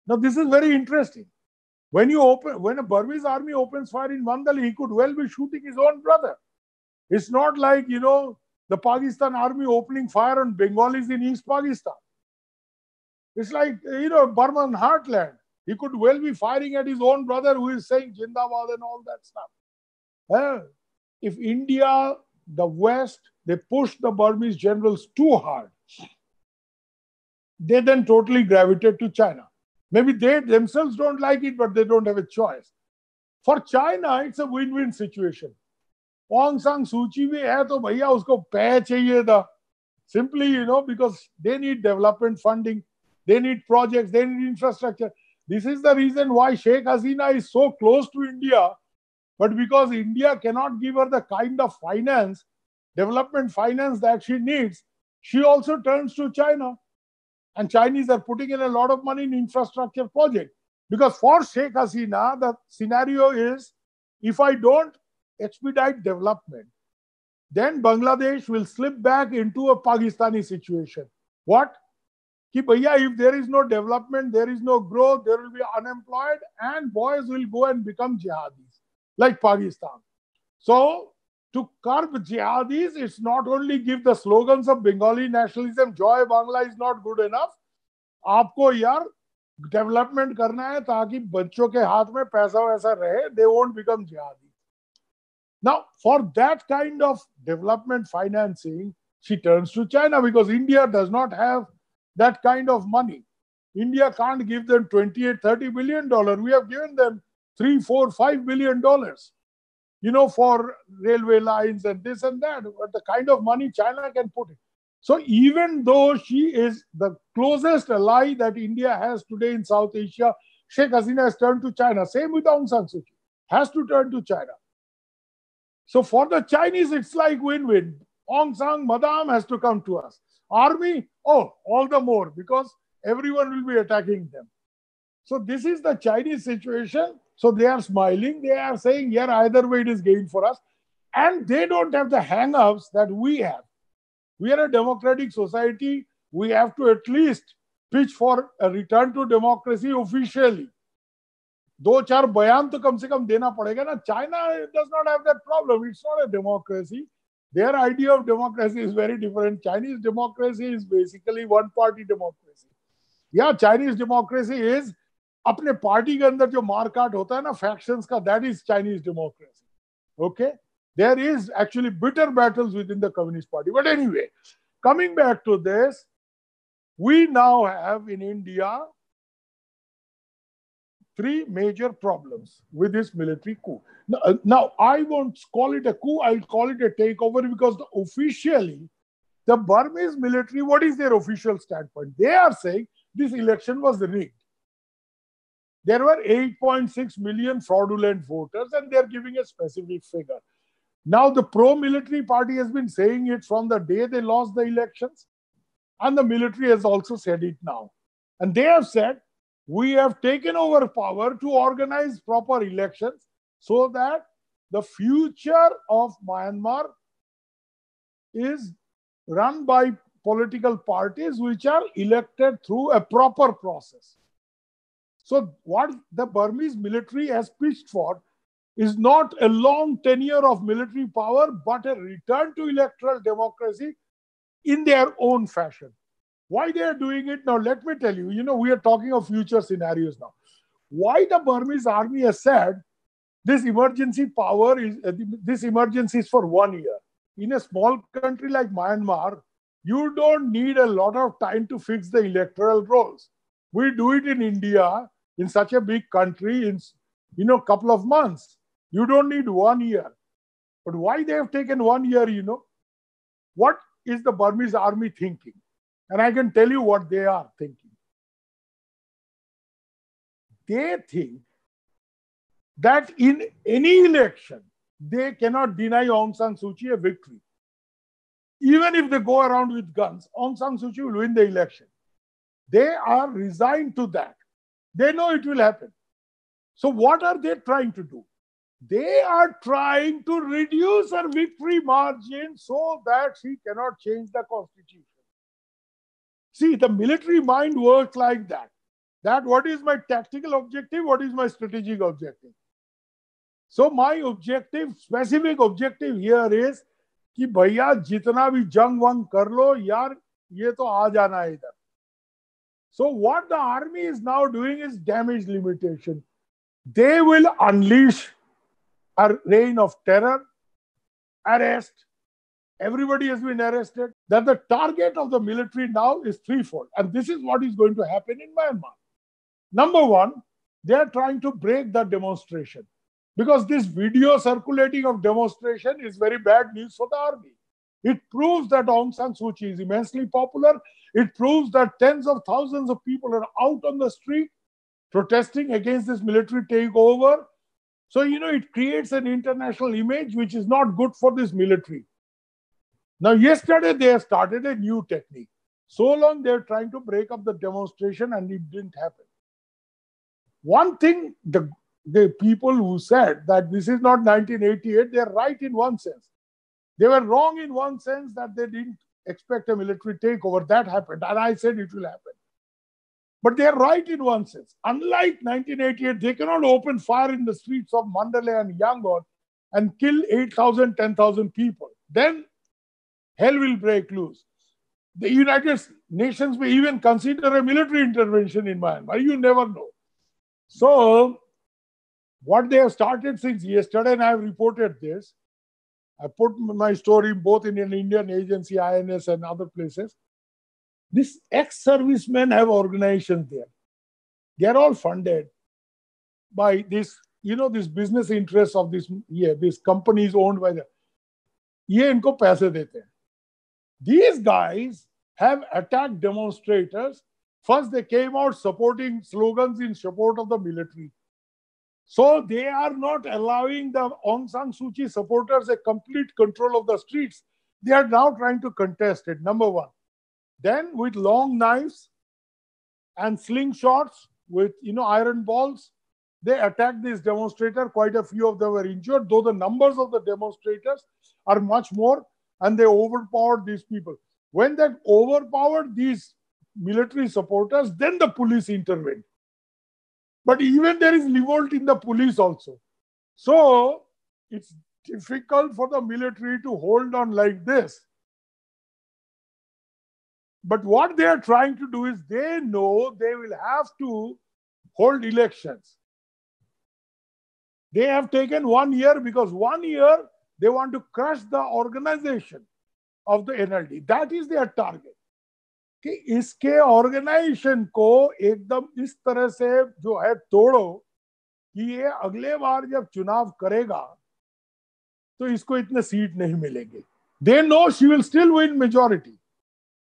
Now, this is very interesting. When a Burmese army opens fire in Mandalay, he could well be shooting his own brother. It's not like, the Pakistan army opening fire on Bengalis in East Pakistan. It's like, Burman heartland. He could well be firing at his own brother who is saying Jindabad and all that stuff. If India, the West, they push the Burmese generals too hard, they then totally gravitate to China. Maybe they themselves don't like it, but they don't have a choice. For China, it's a win-win situation. Aung San Suu Kyi bhi hai, to bhaiya usko pay chahiye tha. Simply, because they need development funding, they need projects, they need infrastructure. This is the reason why Sheikh Hasina is so close to India. But because India cannot give her the kind of finance, development finance that she needs, she also turns to China. And Chinese are putting in a lot of money in infrastructure projects. Because for Sheikh Hasina, the scenario is, if I don't expedite development, then Bangladesh will slip back into a Pakistani situation. What? Ki bhaiya, if there is no development, there is no growth, there will be unemployed, and boys will go and become jihadis, like Pakistan. So, to curb jihadis, it's not only give the slogans of Bengali nationalism, Joy Bangla is not good enough. Aapko yaar development karna hai taaki bachcho ke haath mein paisa waisa rahe, they won't become jihadis. Now, for that kind of development financing, she turns to China because India does not have that kind of money. India can't give them $28-30 billion. We have given them $3-4-5 billion, for railway lines and this and that. But the kind of money China can put in. So even though she is the closest ally that India has today in South Asia, Sheikh Hasina has turned to China. Same with Aung San Suu Kyi, has to turn to China. So for the Chinese, it's like win-win. Aung San Madam has to come to us. Army, oh, all the more, because everyone will be attacking them. So this is the Chinese situation. So they are smiling. They are saying, yeah, either way it is gain for us. And they don't have the hang-ups that we have. We are a democratic society. We have to at least pitch for a return to democracy officially. दो चार बयान तो कम से कम देना पड़ेगा ना. China does not have that problem. It's not a democracy. Their idea of democracy is very different. Chinese democracy is basically one-party democracy. Yeah, Chinese democracy is अपने party के अंदर जो मारकाट होता है ना factions का, that is Chinese democracy. Okay, there is actually bitter battles within the Communist Party. But anyway, coming back to this, we now have in India three major problems with this military coup. Now, I won't call it a coup, I'll call it a takeover, because officially, the Burmese military, what is their official standpoint? They are saying this election was rigged. There were 8.6 million fraudulent voters, and they're giving a specific figure. Now, the pro-military party has been saying it from the day they lost the elections, and the military has also said it now. And they have said, we have taken over power to organize proper elections so that the future of Myanmar is run by political parties which are elected through a proper process. So what the Burmese military has pitched for is not a long tenure of military power, but a return to electoral democracy in their own fashion. Why they are doing it now, let me tell you, we are talking of future scenarios now. Why the Burmese army has said this emergency power is, this emergency is for 1 year. In a small country like Myanmar, you don't need a lot of time to fix the electoral rolls. We do it in India, in such a big country, in a couple of months. You don't need 1 year. But why they have taken 1 year, What is the Burmese army thinking? And I can tell you what they are thinking. They think that in any election, they cannot deny Aung San Suu Kyi a victory. Even if they go around with guns, Aung San Suu Kyi will win the election. They are resigned to that. They know it will happen. So what are they trying to do? They are trying to reduce her victory margin so that she cannot change the constitution. See, the military mind works like that. That what is my tactical objective? What is my strategic objective? So my objective, specific objective here is कि भैया जितना भी जंग वंग कर लो यार, ये तो आ जाना है इधर. So what the army is now doing is damage limitation. They will unleash a reign of terror, arrest. Everybody has been arrested. That the target of the military now is threefold. And this is what is going to happen in Myanmar. Number one, they are trying to break the demonstration. Because this video circulating of demonstration is very bad news for the army. It proves that Aung San Suu Kyi is immensely popular. It proves that tens of thousands of people are out on the street protesting against this military takeover. So, it creates an international image which is not good for this military. Now, yesterday they have started a new technique. So long they're trying to break up the demonstration and it didn't happen. One thing, the people who said that this is not 1988, they're right in one sense. They were wrong in one sense that they didn't expect a military takeover. That happened, and I said it will happen. But they're right in one sense. Unlike 1988, they cannot open fire in the streets of Mandalay and Yangon and kill 8,000, 10,000 people. Then hell will break loose. The United Nations may even consider a military intervention in Myanmar. You never know. So, what they have started since yesterday, and I have reported this, I put my story both in an Indian agency, INS, and other places. These ex-servicemen have organizations there. They are all funded by this, this business interests of this companies owned by the. ये इनको पैसे देते हैं. These guys have attacked demonstrators. First, they came out supporting slogans in support of the military. So they are not allowing the Aung San Suu Kyi supporters a complete control of the streets. They are now trying to contest it, number one. Then with long knives and slingshots with iron balls, they attacked this demonstrator. Quite a few of them were injured, though the numbers of the demonstrators are much more, and they overpowered these people. When they overpowered these military supporters, then the police intervened. But even there is revolt in the police also. So it's difficult for the military to hold on like this. But what they are trying to do is they know they will have to hold elections. They have taken 1 year because 1 year they want to crush the organization of the NLD. That is their target. कि इसके organisation को एकदम इस तरह से जो है तोड़ो कि ये अगले बार जब चुनाव करेगा तो इसको इतने सीट नहीं मिलेंगे. They know she will still win majority.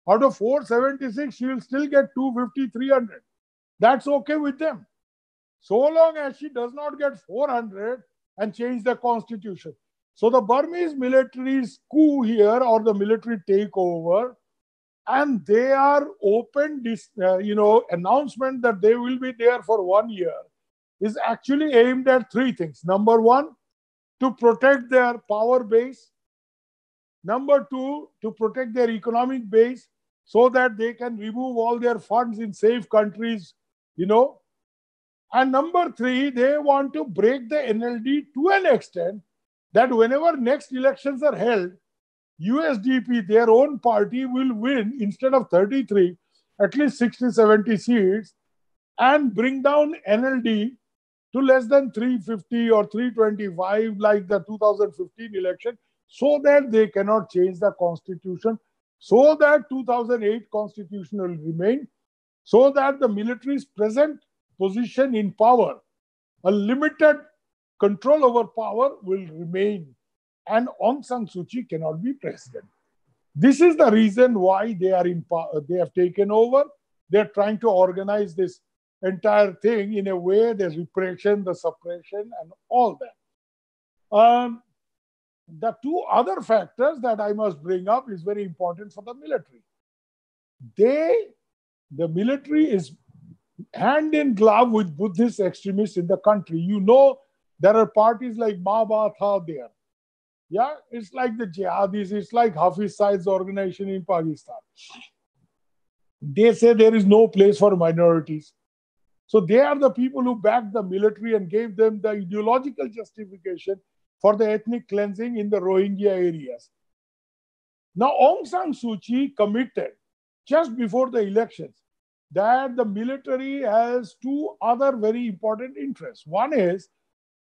Out of 476, she will still get 250, 300. That's okay with them. So long as she does not get 400 and change the constitution. So the Burmese military's coup here, or the military takeover, and they are open this, announcement that they will be there for 1 year, is actually aimed at three things. Number one, to protect their power base. Number two, to protect their economic base so that they can remove all their funds in safe countries, And number three, they want to break the NLD to an extent that whenever next elections are held, USDP, their own party, will win instead of 33, at least 60, 70 seats and bring down NLD to less than 350 or 325 like the 2015 election, so that they cannot change the constitution, so that 2008 constitution will remain, so that the military's present position in power, a limited control over power, will remain, and Aung San Suu Kyi cannot be president. This is the reason why they are in power. They have taken over. They are trying to organize this entire thing in a way, the repression, the suppression, and all that. The two other factors that I must bring up is very important for the military. The military is hand in glove with Buddhist extremists in the country. There are parties like Maa-Ba-Tha there. Yeah, it's like the jihadis, it's like Hafiz Saeed's organization in Pakistan. They say there is no place for minorities. So they are the people who backed the military and gave them the ideological justification for the ethnic cleansing in the Rohingya areas. Now, Aung San Suu Kyi committed just before the elections that the military has two other very important interests. One is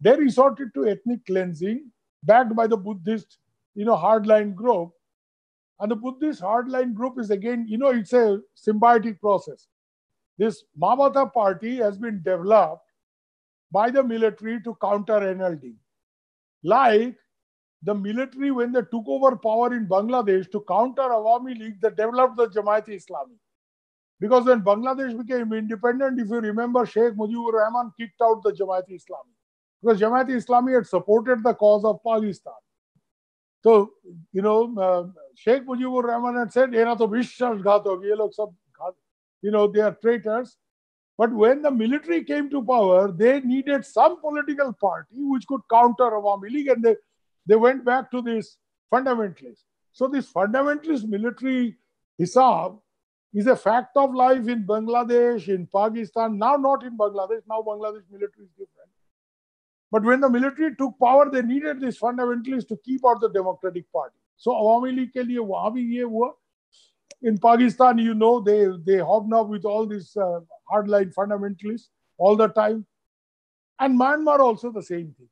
they resorted to ethnic cleansing backed by the Buddhist, hardline group. And the Buddhist hardline group is again, it's a symbiotic process. This Maa-Ba-Tha party has been developed by the military to counter NLD. Like the military, when they took over power in Bangladesh to counter Awami League, they developed the Jamaat-e-Islami. Because when Bangladesh became independent, if you remember, Sheikh Mujibur Rahman kicked out the Jamaat-e-Islami. Because Jamaat-e-Islami had supported the cause of Pakistan. So, Sheikh Mujibur Rahman had said, they are traitors. But when the military came to power, they needed some political party which could counter Awami League, and they went back to this fundamentalists. So this fundamentalist military hisab is a fact of life in Bangladesh, in Pakistan, now not in Bangladesh, now Bangladesh military is different. But when the military took power, they needed these fundamentalists to keep out the Democratic Party. So Awami League ke liye wahan bhi ye hua. In Pakistan, they hobnob with all these hardline fundamentalists all the time. And Myanmar also the same thing.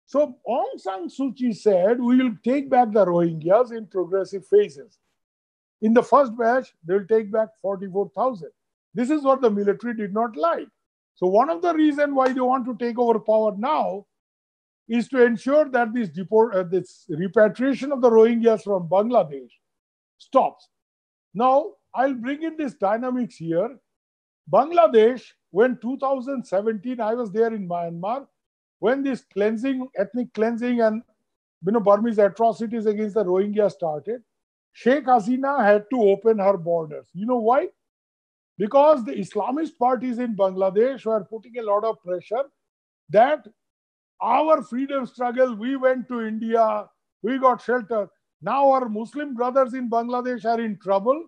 So Aung San Suu Kyi said, we will take back the Rohingyas in progressive phases. In the first batch, they will take back 44,000. This is what the military did not like. So one of the reasons why they want to take over power now is to ensure that this repatriation of the Rohingyas from Bangladesh stops. Now, I'll bring in this dynamics here. Bangladesh, when 2017, I was there in Myanmar, when this cleansing, ethnic cleansing and Burmese atrocities against the Rohingya started, Sheikh Hasina had to open her borders. You know why? Because the Islamist parties in Bangladesh were putting a lot of pressure that our freedom struggle, we went to India, we got shelter. Now our Muslim brothers in Bangladesh are in trouble,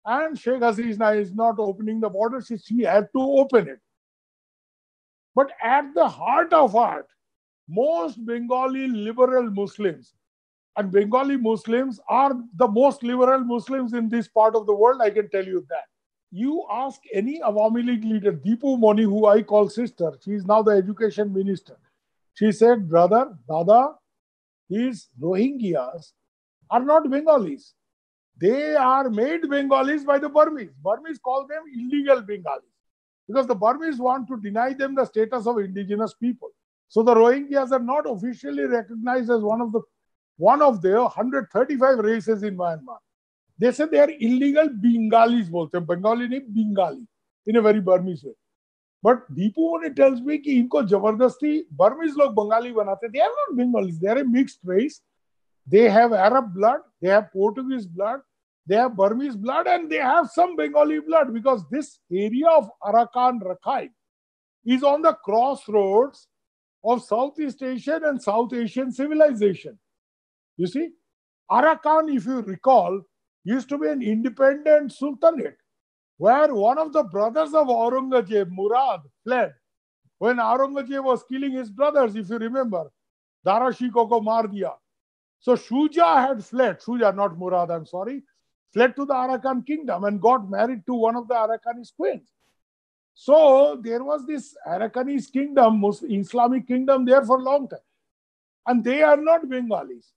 and Sheikh Hasina is not opening the borders. She had to open it. But at the heart of heart, most Bengali liberal Muslims, and Bengali Muslims are the most liberal Muslims in this part of the world, I can tell you that. You ask any Awami League leader, Deepu Moni, who I call sister, she is now the education minister. She said, brother, Dada, these Rohingyas are not Bengalis. They are made Bengalis by the Burmese. Burmese call them illegal Bengalis because the Burmese want to deny them the status of indigenous people. So the Rohingyas are not officially recognized as one of their 135 races in Myanmar. They say they are illegal Bengalis, Bengali nahi Bengali, in a very Burmese way. But Deepu Moni tells me कि इनको जबरदस्ती Burmese लोग Bengali बनाते. They are not Bengalis. They are a mixed race. They have Arab blood, they have Portuguese blood, they have Burmese blood, and they have some Bengali blood because this area of Arakan Rakhine is on the crossroads of Southeast Asian and South Asian civilization. You see, Arakan, if you recall, used to be an independent sultanate where one of the brothers of Aurangzeb, Murad, fled. When Aurangzeb was killing his brothers, if you remember, Dara Shikoh ko maar diya. So Shuja had fled, Shuja, not Murad, I'm sorry, fled to the Arakan kingdom and got married to one of the Arakanese queens. So there was this Arakanese kingdom, Islamic kingdom there for a long time. And they are not Bengalis.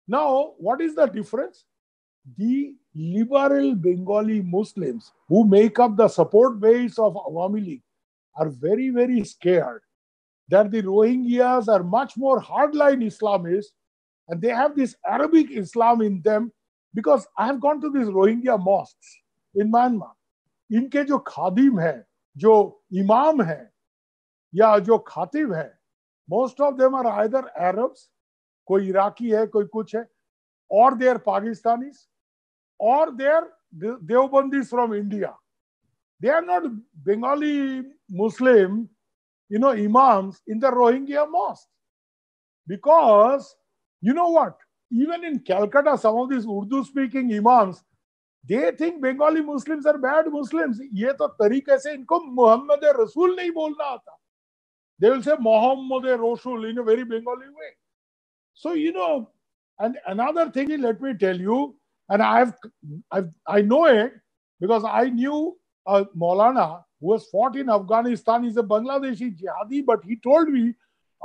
Now, what is the difference? The liberal Bengali Muslims who make up the support base of Awami League are very, very scared that the Rohingyas are much more hardline Islamists and they have this Arabic Islam in them because I have gone to these Rohingya mosques in Myanmar. इनके जो खादिम हैं, जो imam हैं, या जो khatib हैं, most of them are either Arabs, कोई Iraqi है, कोई कुछ है, or they are Pakistanis, or they are Deobandis from India. They are not Bengali Muslim, imams in the Rohingya mosque. Because, you know what? Even in Calcutta, some of these Urdu-speaking imams, they think Bengali Muslims are bad Muslims. ये तो तरीके से इनको Muhammad Rasul नहीं बोलना आता. They will say Muhammad Rasul in a very Bengali way. So, and another thing, let me tell you, and I know it because I knew a Maulana who was fought in Afghanistan. He's a Bangladeshi jihadi, but he told me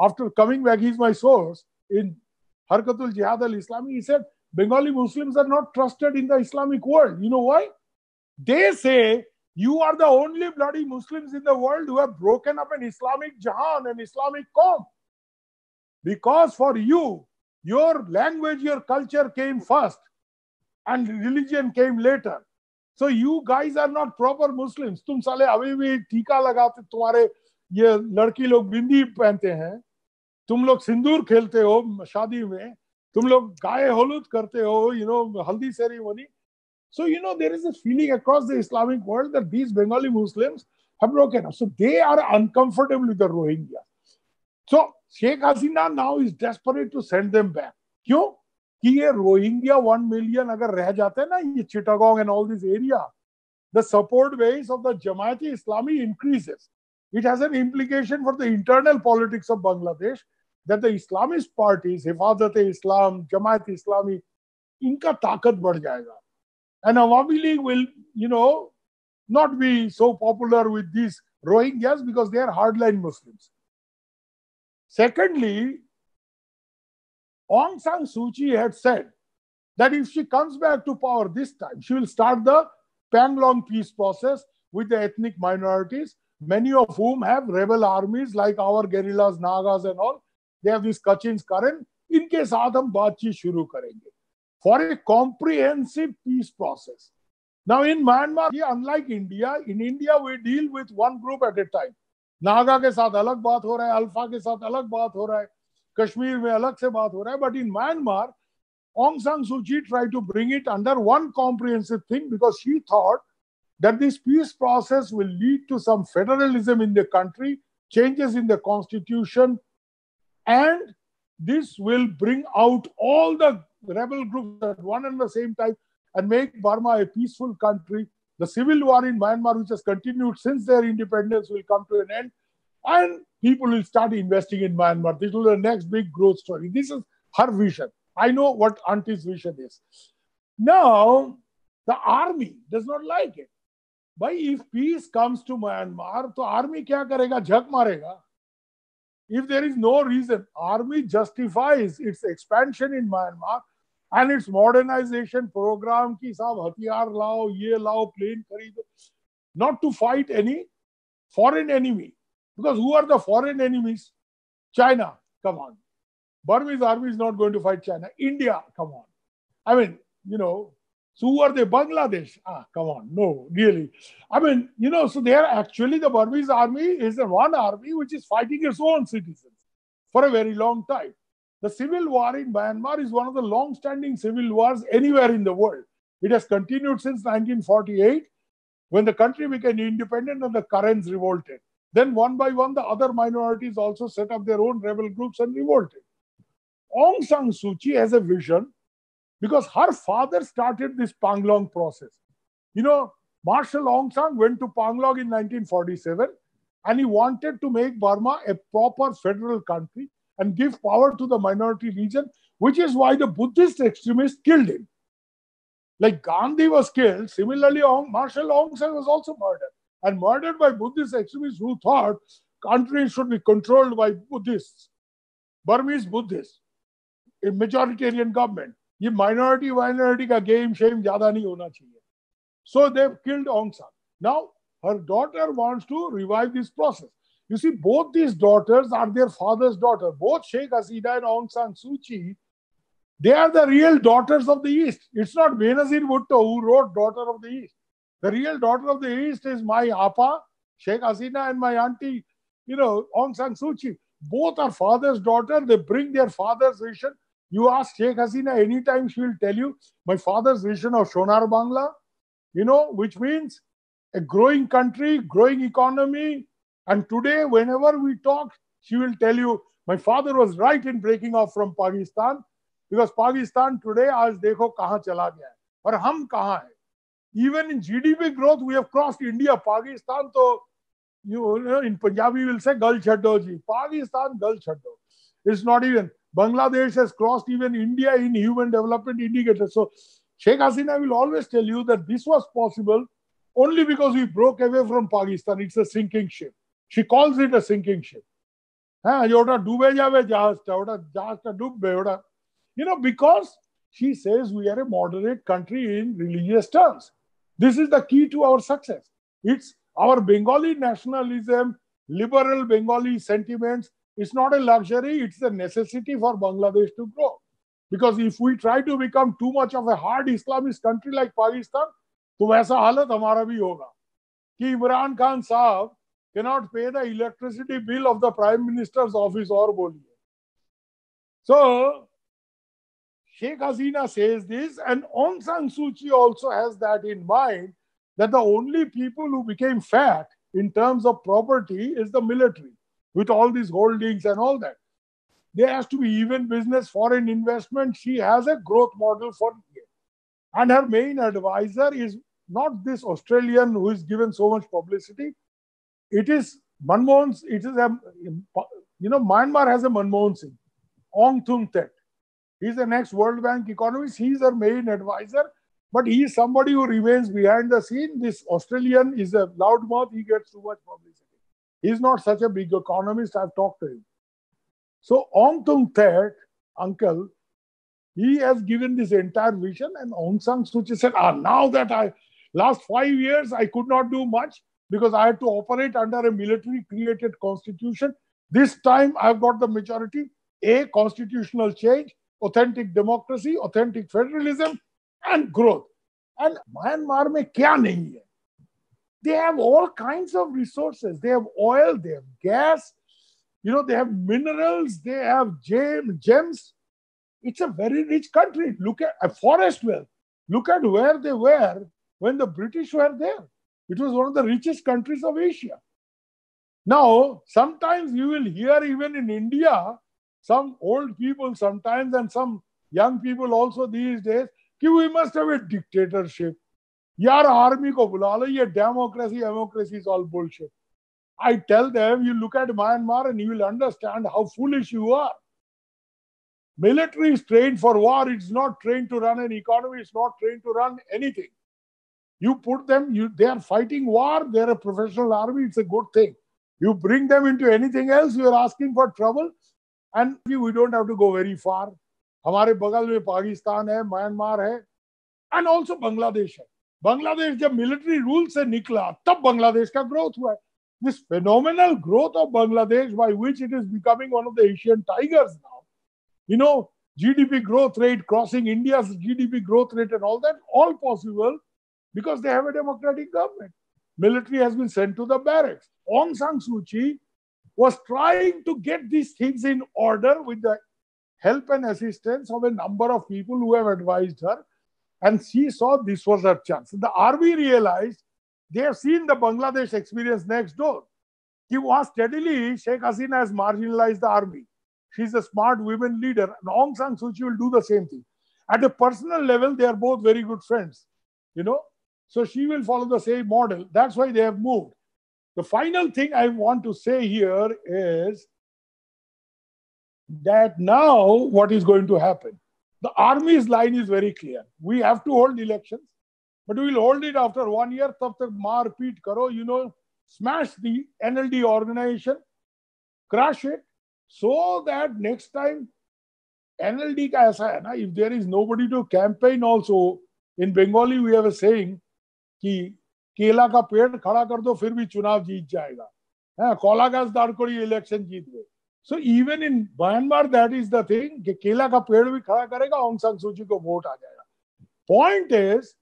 after coming back, he's my source in Harkatul Jihad al-Islami, he said, Bengali Muslims are not trusted in the Islamic world. You know why? They say, you are the only bloody Muslims in the world who have broken up an Islamic Jahan, an Islamic Qawm. Because for you, your language, your culture came first and religion came later. So you guys are not proper Muslims. तुम साले अभी भी टीका लगाते, तुम्हारे ये लड़की लोग बिंदी पहनते हैं, तुम लोग सिंदूर खेलते हो शादी में, तुम लोग गाय हलूद करते हो, हल्दी ceremony. So, there is a feeling across the Islamic world that these Bengali Muslims have broken up. So they are uncomfortable with the Rohingya. So Sheikh Hasina now is desperate to send them back. क्यों? कि ये Rohingya 1 million अगर रह जाते हैं ना, ये Chittagong and all this area, the support base of the Jamaat-e Islami increases. It has an implication for the internal politics of Bangladesh that the Islamist parties, Hifazat-e-Islam, Jamaat-e-Islami, इनका ताकत बढ़ जाएगा. And Awami League will, not be so popular with these Rohingyas because they are hardline Muslims. Secondly, Aung San Suu Kyi had said that if she comes back to power this time, she will start the Panglong peace process with the ethnic minorities, many of whom have rebel armies like our guerrillas, Nagas and all. They have these Kachins, Karen. इनके साथ हम बातचीत शुरू करेंगे for a comprehensive peace process. Now in Myanmar, unlike India, in India we deal with one group at a time. Naga के साथ अलग बात हो रहा है, अल्फा के साथ अलग बात हो रहा है, कश्मीर में अलग से बात हो रहा है. But in Myanmar, Aung San Suu Kyi tried to bring it under one comprehensive thing because she thought that this peace process will lead to some federalism in the country, changes in the constitution, and this will bring out all the rebel groups at one and the same time and make Burma a peaceful country. The civil war in Myanmar, which has continued since their independence, will come to an end, and people will start investing in Myanmar. This will be the next big growth story. This is her vision. I know what Auntie's vision is. Now, the army does not like it. But if peace comes to Myanmar, तो army क्या करेगा? झक मारेगा. If there is no reason, army justifies its expansion in Myanmar and its modernization program कि साहब हथियार लाओ, ये लाओ, plane खरीदो, not to fight any foreign enemy. Because who are the foreign enemies? China, come on. Burmese army is not going to fight China. India, come on. I mean, so who are they? Bangladesh? Come on. No, really. I mean, so they are actually, the Burmese army is the one army which is fighting its own citizens for a very long time. The civil war in Myanmar is one of the long-standing civil wars anywhere in the world. It has continued since 1948, when the country became independent and the Karens revolted. Then one by one, the other minorities also set up their own rebel groups and revolted. Aung San Suu Kyi has a vision because her father started this Panglong process. Marshal Aung San went to Panglong in 1947 and he wanted to make Burma a proper federal country and give power to the minority region, which is why the Buddhist extremists killed him. Like Gandhi was killed, similarly Marshal Aung San was also murdered, and murdered by Buddhist extremists who thought countries should be controlled by Buddhists, Burmese Buddhists, a majoritarian government. ये minority का game shame ज़्यादा नहीं होना चाहिए. So they've killed Aung San. Now her daughter wants to revive this process. You see, both these daughters are their father's daughter. Both Sheikh Hasina and Aung San Suu Kyi, they are the real daughters of the East. It's not Benazir Bhutto who wrote Daughter of the East. The real daughter of the East is my Appa, Sheikh Hasina, and my auntie, Aung San Suu Kyi. Both are father's daughter. They bring their father's vision. You ask Sheikh Hasina anytime, she will tell you my father's vision of Shonar Bangla, which means a growing country, growing economy. And today, whenever we talk, she will tell you my father was right in breaking off from Pakistan, because Pakistan today, आज देखो कहाँ चला गया है और हम कहाँ हैं. Even in GDP growth, we have crossed India. Pakistan, तो in Punjabi will say gal chhaddo ji. Pakistan gal chhaddo. It's not even. Bangladesh has crossed even India in human development indicators. So Sheikh Hasina will always tell you that this was possible only because we broke away from Pakistan. It's a sinking ship. She calls it a sinking ship. Because she says we are a moderate country in religious terms. This is the key to our success. It's our Bengali nationalism, liberal Bengali sentiments. It's not a luxury, it's a necessity for Bangladesh to grow. Because if we try to become too much of a hard Islamist country like Pakistan, तो वैसा हालत हमारा भी होगा कि इमरान खान साहब cannot pay the electricity bill of the Prime Minister's office और बोलिए. So Sheikh Hasina says this, and Aung San Suu Kyi also has that in mind, that the only people who became fat in terms of property is the military, with all these holdings and all that. There has to be even business, foreign investment. She has a growth model for it. And her main advisor is not this Australian who is given so much publicity. It is Manmohan. Myanmar has a Manmohan Singh, Ong Thung Tet. He's the next World Bank economist. He's her main advisor, but he is somebody who remains behind the scene. This Australian is a loudmouth. He gets too much publicity. He's not such a big economist. I've talked to him. So Ong Thung Tet, uncle, he has given this entire vision, and Aung San Suu Kyi said, now that last 5 years, I could not do much because I had to operate under a military-created constitution. This time, I've got the majority, a constitutional change, authentic democracy, authentic federalism, and growth. And Myanmar में क्या नहीं है? They have all kinds of resources. They have oil, they have gas, they have minerals, they have gems. It's a very rich country. Look at a forest wealth. Look at where they were when the British were there. It was one of the richest countries of Asia. Now, sometimes you will hear even in India, some old people sometimes and some young people also these days, कि we must have a dictatorship. Yaar army ko bula lo, ye democracy is all bullshit. I tell them, you look at Myanmar and you will understand how foolish you are. Military is trained for war. It's not trained to run an economy. It's not trained to run anything. You put them, they are fighting war. They're a professional army. It's a good thing. You bring them into anything else, you are asking for trouble. And we don't have to go very far. हमारे बगल में पाकिस्तान है, Myanmar है, and also Bangladesh है. बांग्लादेश जब military rule से निकला तब बांग्लादेश का ग्रोथ हुआ है. This phenomenal growth of Bangladesh, by which it is becoming one of the Asian tigers now. GDP growth rate crossing India's GDP growth rate and all that, all possible because they have a democratic government. Military has been sent to the barracks. Aung San Suu Kyi was trying to get these things in order with the help and assistance of a number of people who have advised her. And she saw this was her chance. The army realized they have seen the Bangladesh experience next door. He was steadily, Sheikh Hasina has marginalized the army. She's a smart women leader. And Aung San Suu Kyi will do the same thing. At a personal level, they are both very good friends. So she will follow the same model. That's why they have moved. The final thing I want to say here is that now what is going to happen? The army's line is very clear. We have to hold elections, but we will hold it after 1 year. Tab tak maar peet karo, smash the NLD organization, crash it, so that next time NLD ka aisa hai na, if there is nobody to campaign also, in Bengali we have a saying, कि केला का पेड़ खड़ा कर दो फिर भी चुनाव जीत जाएगा, कोला गाछ दाड़ करिए इलेक्शन जीत गए. So even in Myanmar, that is the thing, कि केला का पेड़ भी खड़ा करेगा, Aung San Suu Kyi को वोट आ जाएगा. Point is,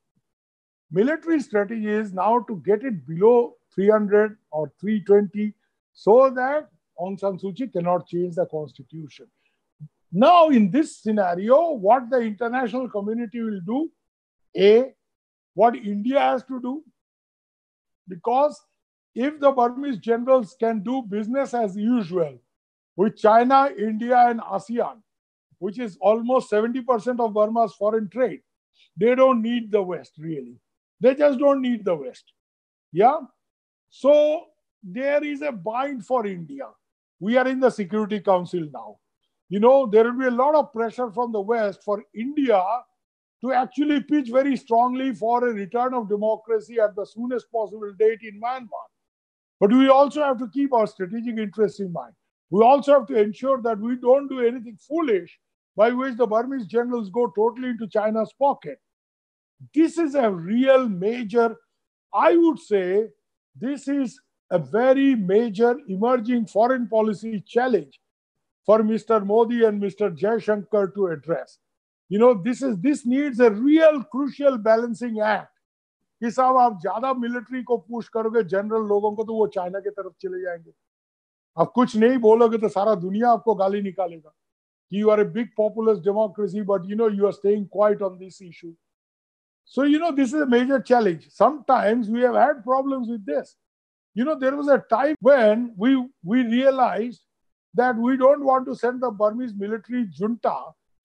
military strategy is now to get it below 300 or 320 so that Aung San Suu Kyi cannot change the constitution. Now, in this scenario, what the international community will do, what India has to do, because if the Burmese generals can do business as usual with China, India, and ASEAN, which is almost 70% of Burma's foreign trade, they don't need the West, really. They just don't need the West. Yeah? So there is a bind for India. We are in the Security Council now. There will be a lot of pressure from the West for India to actually pitch very strongly for a return of democracy at the soonest possible date in Myanmar. But we also have to keep our strategic interests in mind. We also have to ensure that we don't do anything foolish by which the Burmese generals go totally into China's pocket. This is a real major, I would say, this is a very major emerging foreign policy challenge for Mr. Modi and Mr. Jaishankar to address. This needs a real crucial balancing act. कि साहब आप ज्यादा military को push करोगे general लोगों को तो वो चाइना की तरफ चले जाएंगे. आप कुछ नहीं बोलोगे तो सारा दुनिया आपको गाली निकालेगा. You are a big populist democracy, but you are staying quiet on this issue. So this is a major challenge. Sometimes we have had problems with this. There was a time when we realized that we don't want to send the Burmese military junta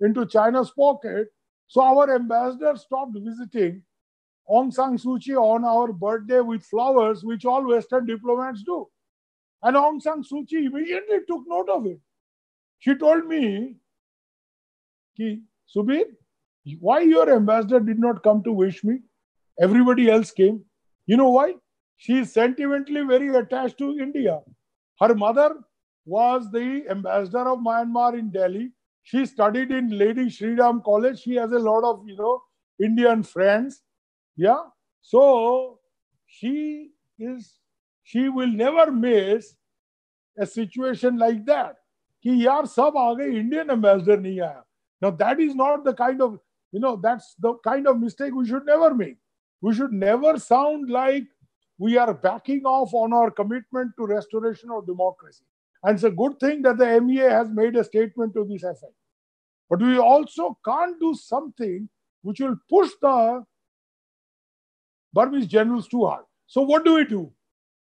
into China's pocket. So our ambassador stopped visiting Aung San Suu Kyi on our birthday with flowers, which all Western diplomats do. And Aung San Suu Kyi immediately took note of it. She told me, Subir, why your ambassador did not come to wish me? Everybody else came. You know why? She is sentimentally very attached to India. Her mother was the ambassador of Myanmar in Delhi. She studied in Lady Shri Ram College. She has a lot of, Indian friends. Yeah. So she will never miss a situation like that. कि यार सब आ गए, Indian ambassador नहीं आया. Now that is not the kind of, that's the kind of mistake we should never make. We should never sound like we are backing off on our commitment to restoration of democracy. And it's a good thing that the MEA has made a statement to this effect. But we also can't do something which will push the Burmese generals too hard. So what do?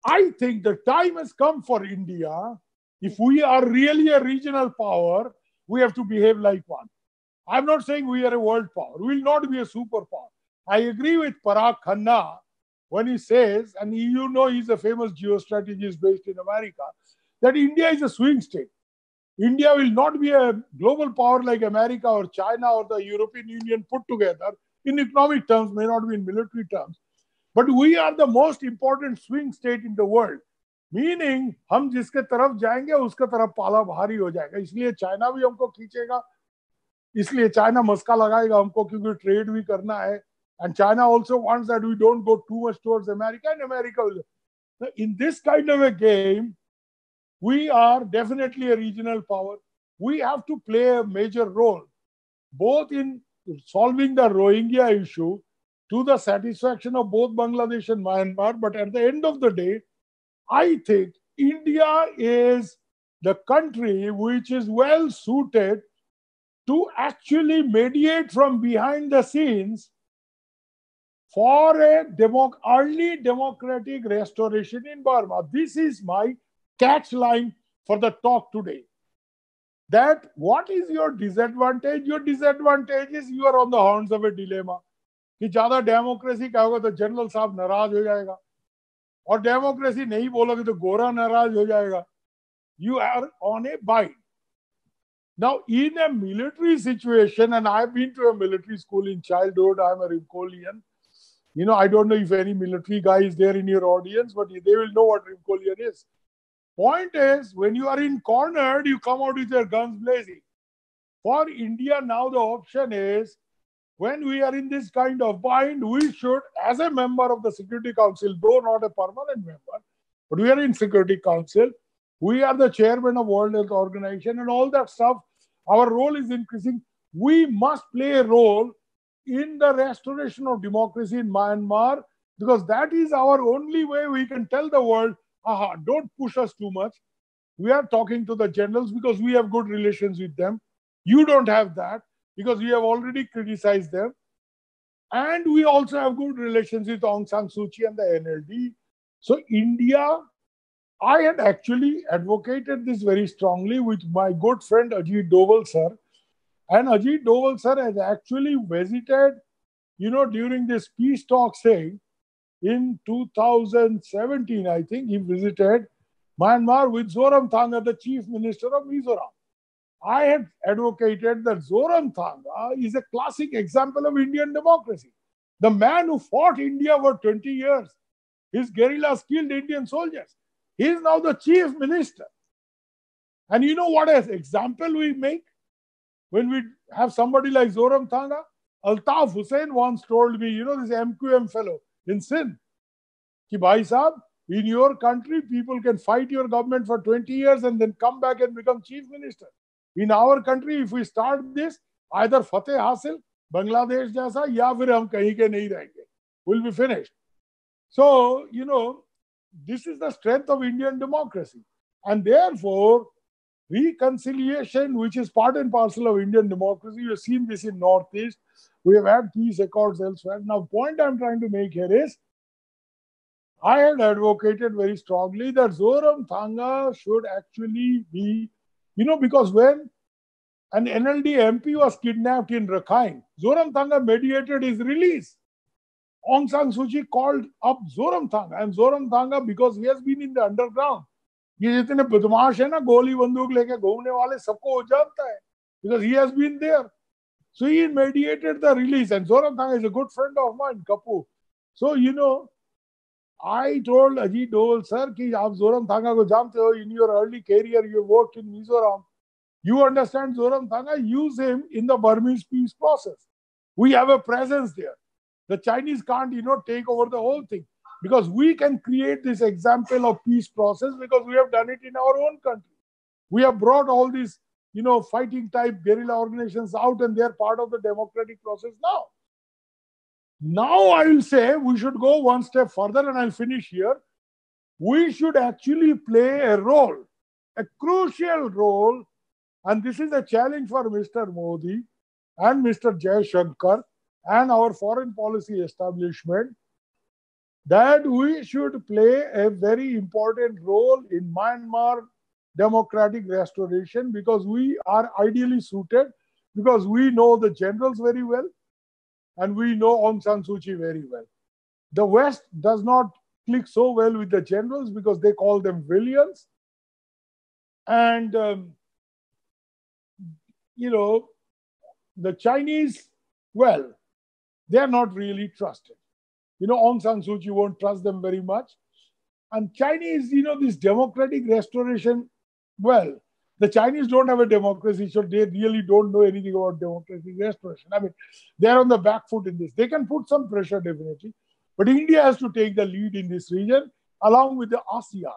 I think the time has come for India. If we are really a regional power, we have to behave like one. I'm not saying we are a world power. We will not be a superpower. I agree with Parag Khanna when he says, and you know he's a famous geostrategist based in America, that India is a swing state. India will not be a global power like America or China or the European Union put together. In economic terms, may not be in military terms. But we are the most important swing state in the world. Meaning, हम जिसके तरफ जाएंगे उसके तरफ पाला भारी हो जाएगा. इसलिए चाइना भी हमको खींचेगा. इसलिए चाइना मस्का लगाएगा हमको क्योंकि ट्रेड भी करना है. And China also wants that we don't go too much towards America, and America will. In this kind of a game, we are definitely a regional power. We have to play a major role, both in solving the Rohingya issue to the satisfaction of both Bangladesh and Myanmar. But at the end of the day, I think India is the country which is well suited to actually mediate from behind the scenes for a early democratic restoration in Burma. This is my catch line for the talk today. That what is your disadvantage? Your disadvantage is you are on the horns of a dilemma. कि ज़्यादा democracy का होगा तो general साहब नाराज हो जाएगा और डेमोक्रेसी नहीं बोलोगे तो गोरा नाराज हो जाएगा. You are on a bind. Now, in a military situation, and I've been to a military school in childhood, I'm a Rimkolian. You know, I don't know if any military guy is there in your audience, but they will know what Rimkolian is. Point is, when you are in cornered, you come out with your guns blazing. For India now, the option is, when we are in this kind of bind, we should, as a member of the Security Council, though not a permanent member, but we are in Security Council, we are the chairman of World Health Organization and all that stuff. Our role is increasing. We must play a role in the restoration of democracy in Myanmar, because that is our only way we can tell the world, aha, don't push us too much. We are talking to the generals because we have good relations with them. You don't have that because we have already criticized them. And we also have good relations with Aung San Suu Kyi and the NLD. So India, I had actually advocated this very strongly with my good friend Ajit Doval sir. And Ajit Doval sir has actually visited, you know, during this peace talk saying, in 2017, I think, he visited Myanmar with Zoramthanga, the chief minister of Mizoram. I had advocated that Zoramthanga is a classic example of Indian democracy. The man who fought India for 20 years, his guerrillas killed Indian soldiers. He is now the chief minister. And you know what an example we make? When we have somebody like Zoramthanga, Altaf Hussain once told me, you know, this MQM fellow in Sindh, ki bhai sahab, in your country, people can fight your government for 20 years and then come back and become chief minister. In our country, if we start this, either Fateh Hasil, Bangladesh jaisa, ya fir hum kahin ke nahi rahenge. We'll be finished. So, you know, this is the strength of Indian democracy. And therefore, reconciliation, which is part and parcel of Indian democracy, you have seen this in Northeast. We have had peace accords elsewhere. Now, the point I'm trying to make here is, I had advocated very strongly that Zoramthanga should actually be, you know, because when an NLD MP was kidnapped in Rakhine, Zoramthanga mediated his release. Aung San Suu Kyi called up Zoramthanga, and Zoramthanga, because he has been in the underground, ये जितने बदमाश है ना गोली बंदूक लेके घूमने वाले सबको वो जानता है because he has been there. So he mediated the release, and Zoramthanga is a good friend of mine, Kapoor. So, you know, I told Ajit Doval sir कि आप Zoramthanga को जानते हो, in your early career you worked in Mizoram. You understand Zoramthanga, use him in the Burmese peace process. We have a presence there. The Chinese can't, you know, take over the whole thing. Because we can create this example of peace process because we have done it in our own country. We have brought all these, you know, fighting type guerrilla organizations out, and they're part of the democratic process now. Now I will say we should go one step further, and I'll finish here. We should actually play a role, a crucial role, and this is a challenge for Mr. Modi and Mr. Jaishankar and our foreign policy establishment, that we should play a very important role in Myanmar democratic restoration, because we are ideally suited, because we know the generals very well and we know Aung San Suu Kyi very well. The West does not click so well with the generals because they call them villains. And, the Chinese, well, they are not really trusted. Aung San Suu Kyi won't trust them very much. And Chinese, this democratic restoration, well, the Chinese don't have a democracy, so they really don't know anything about democratic restoration. I mean, they're on the back foot in this. They can put some pressure, definitely. But India has to take the lead in this region, along with the ASEAN.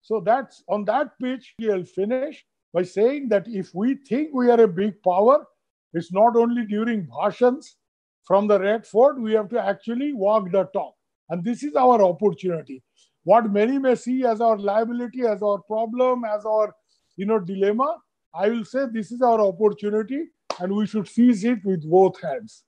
So that's on that pitch, I'll finish by saying that if we think we are a big power, it's not only during bhashans from the Red Fort, we have to actually walk the talk. And this is our opportunity. What many may see as our liability, as our problem, as our dilemma, I will say this is our opportunity and we should seize it with both hands.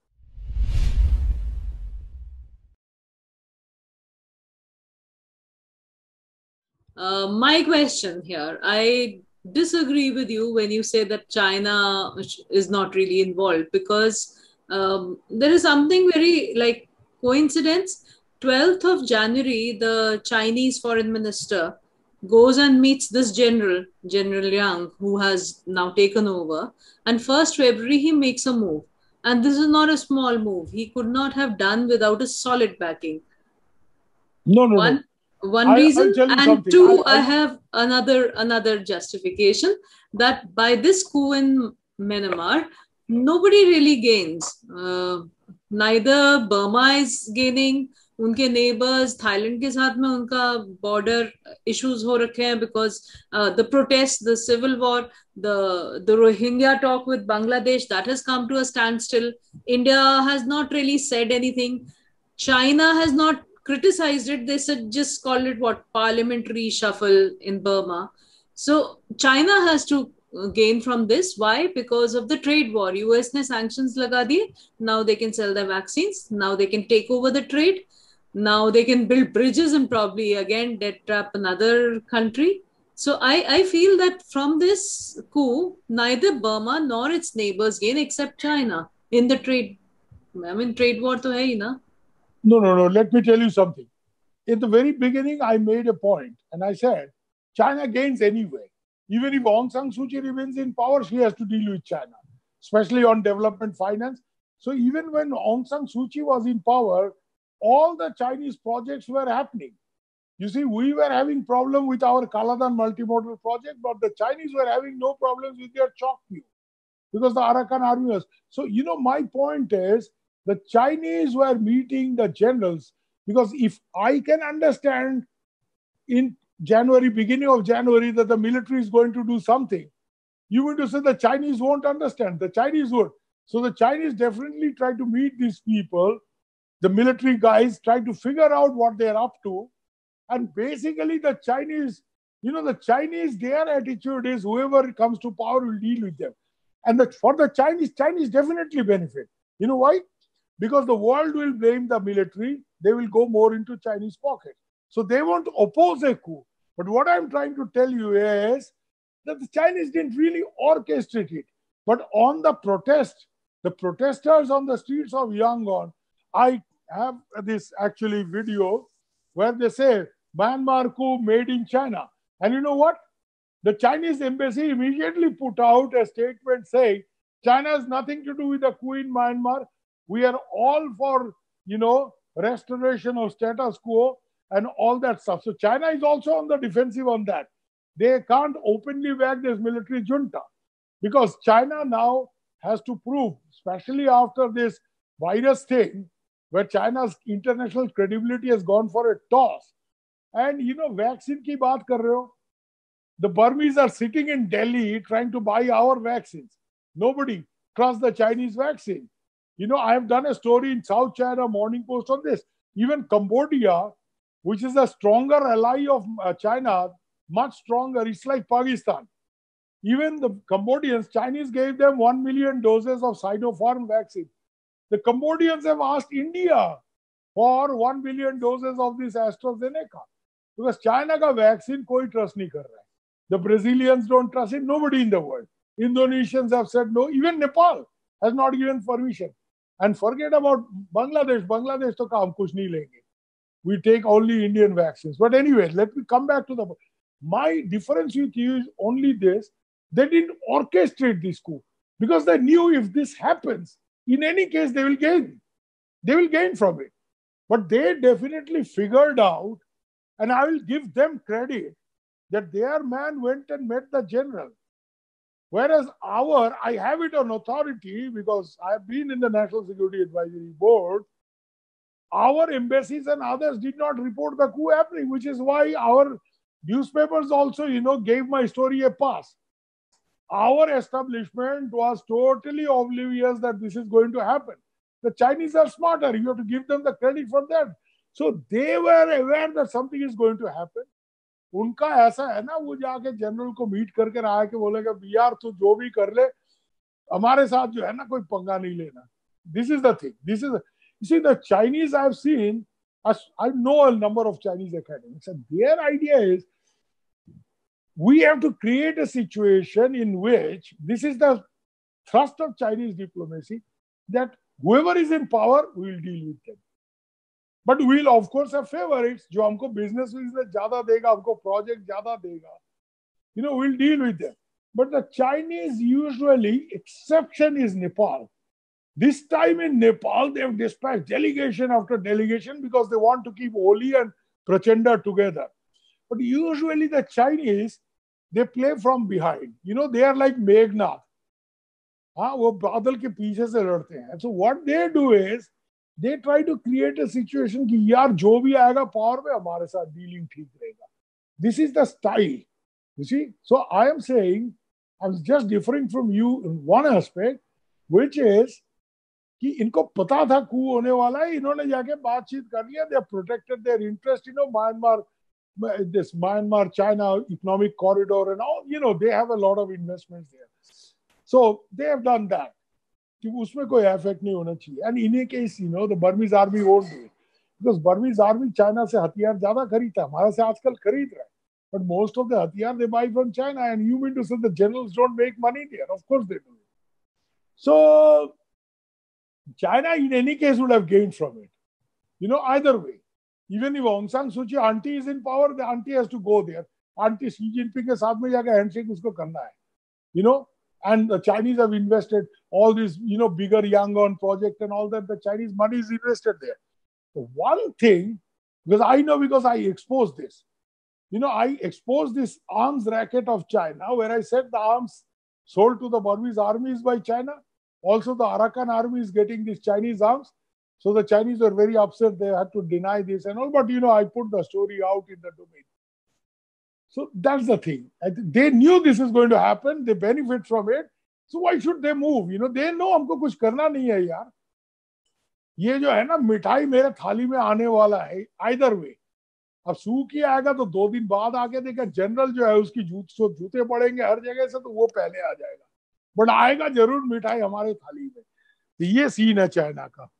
My question here, I disagree with you when you say that China is not really involved, because there is something very like coincidence. 12th of January, the Chinese foreign minister goes and meets this General Yang, who has now taken over. And 1st February, he makes a move. And this is not a small move. He could not have done without a solid backing. No. One reason, and two, I have another justification that by this coup in Myanmar, nobody really gains. Neither Burma is gaining. उनके neighbors Thailand के साथ में उनका border issues हो रखे हैं because the protests, the civil war, the Rohingya talk with Bangladesh, that has come to a standstill. India has not really said anything. China has not criticized it. They said just call it parliamentary shuffle in Burma. So China has to gain from this. Why? Because of the trade war. US ne sanctions laga diye. Now they can sell their vaccines. Now they can take over the trade. Now they can build bridges and probably again debt trap another country. So I feel that from this coup, neither Burma nor its neighbors gain except China in the trade. I mean, trade war to hai hi na. No. Let me tell you something. In the very beginning, I made a point and I said, China gains anyway. Even if Aung San Suu Kyi remains in power, she has to deal with China, especially on development finance. So even when Aung San Suu Kyi was in power, all the Chinese projects were happening. You see, we were having problem with our Kaladan multimodal project, but the Chinese were having no problems with their Chokpyu because the Arakan army was. So, my point is the Chinese were meeting the generals, because if I can understand in January, beginning of January, that the military is going to do something, you mean to say the Chinese won't understand? The Chinese would. So the Chinese definitely try to meet these people. The military guys try to figure out what they're up to. And basically the Chinese, their attitude is whoever comes to power will deal with them. And for the Chinese definitely benefit. You know why? Because the world will blame the military. They will go more into Chinese pocket. So they want to oppose a coup. But what I'm trying to tell you is that the Chinese didn't really orchestrate it. But on the protesters on the streets of Yangon, I have this actually video where they say, Myanmar coup made in China. And you know what? The Chinese embassy immediately put out a statement saying, China has nothing to do with the coup in Myanmar. We are all for, restoration of status quo and all that stuff. So China is also on the defensive on that. They can't openly back this military junta because China now has to prove, especially after this virus thing, where China's international credibility has gone for a toss. And, vaccine ki baat kar rahe ho. The Burmese are sitting in Delhi trying to buy our vaccines. Nobody trusts the Chinese vaccine. I have done a story in South China Morning Post on this. Even Cambodia, which is a stronger ally of China, much stronger, it's like Pakistan. Even the Cambodians, Chinese gave them 1 million doses of Sinopharm vaccine. The Cambodians have asked India for 1 billion doses of this AstraZeneca. Because China ka vaccine koi trust nahi kar raha hai. The Brazilians don't trust it, nobody in the world. Indonesians have said no, even Nepal has not given permission. And forget about Bangladesh. Bangladesh to ka hum kuch nahi lenge. We take only Indian vaccines. But anyway, let me come back to my difference with you is only this. They didn't orchestrate this coup because they knew if this happens, in any case, they will gain. They will gain from it. But they definitely figured out, and I will give them credit, that their man went and met the general. Whereas I have it on authority because I have been in the National Security Advisory Board. Our embassies and others did not report the coup happening, which is why our newspapers also, gave my story a pass. Our establishment was totally oblivious that this is going to happen. The Chinese are smarter. You have to give them the credit for that. So they were aware that something is going to happen. उनका ऐसा है ना, वो जाके general को meet करके रहा है कि बोलेगा यार तू जो भी कर ले, हमारे साथ जो है ना कोई पंगा नहीं लेना. This is the thing. You see, the Chinese I have seen, I know a number of Chinese academics, and their idea is we have to create a situation in which this is the thrust of Chinese diplomacy, that whoever is in power, we will deal with them. But we'll of course have favorites, जो हमको business ज़्यादा देगा, हमको project ज़्यादा देगा. We'll deal with them. But the Chinese usually, exception is Nepal. This time in Nepal, they have dispatched delegation after delegation because they want to keep Oli and Prachanda together. But usually the Chinese, they play from behind. They are like Meghnad. वो बादल के पीछे से लड़ते हैं. So what they do is, they try to create a situation कि यार जो भी आएगा power में हमारे साथ dealing ठीक रहेगा. This is the style. You see? So I am saying, I'm just differing from you in one aspect, which is कि इनको पता था coup होने वाला है, इन्होंने जाके बातचीत कर लिया. They have protected their interest. Myanmar, China economic corridor and all, they have a lot of investments there. So they have done that. कि उसमें कोई effect नहीं होना चाहिए. And in a case, the Burmese army won't do it. Because Burmese army China से हथियार ज़्यादा खरीदता है. हमारे से आजकल खरीद रहा है. But most of the हथियार they buy from China, and you mean to say the generals don't make money there? Of course they do. So China in any case would have gained from it. Either way. Even if Aung San Suu Kyi auntie is in power, the auntie has to go there. Auntie Xi Jinping के साथ में जाकर handshake उसको करना है. And the Chinese have invested all this, bigger Yangon project and all that. The Chinese money is invested there. So one thing, because I know because I exposed this. I exposed this arms racket of China, where I said the arms sold to the Burmese army is by China. Also, the Arakan army is getting these Chinese arms. So the Chinese were very upset. They had to deny this and all. But, I put the story out in the domain. So that's the thing. They knew this is going to happen. They benefit from it. So why should they move? They know हमको कुछ करना नहीं है यार. ये जो है ना मिठाई मेरे थाली में आने वाला है. Either way. अब सू की आएगा तो 2 दिन बाद आके देखा जनरल जो है उसकी जूते पड़ेंगे हर जगह से, तो वो पहले आ जाएगा. बट आएगा जरूर मिठाई हमारे थाली में. तो ये सीन है चाइना का.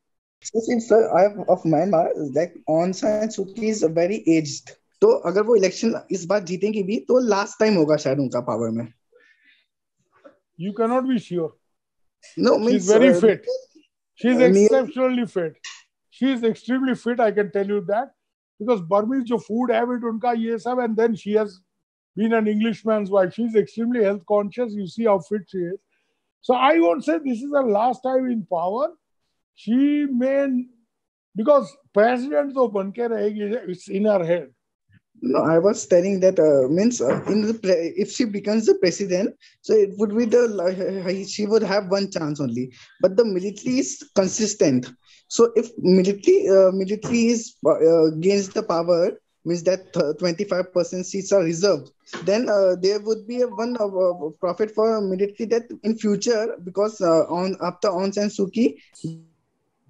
So since of Myanmar, like Aung San Suu Kyi is very aged. तो अगर वो इलेक्शन इस बार जीतेंगी भी तो लास्ट टाइम होगा शायद उनका पावर में. You cannot be sure. No, she's very fit. She's exceptionally fit. She is extremely fit, I can tell you that. Because Burmese जो food habit उनका ये सब, and then she has been an Englishman's wife. She's extremely health conscious. You see how fit she is. So I won't say this is her last time in power. She may, because president तो बन के रहेगी, it's in her head. No, I was telling that if she becomes the president, so it would be she would have one chance only. But the military is consistent. So if military is gains the power, means that 25% seats are reserved, then there would be a one profit for military, that in future, because on after Aung San Suu Kyi,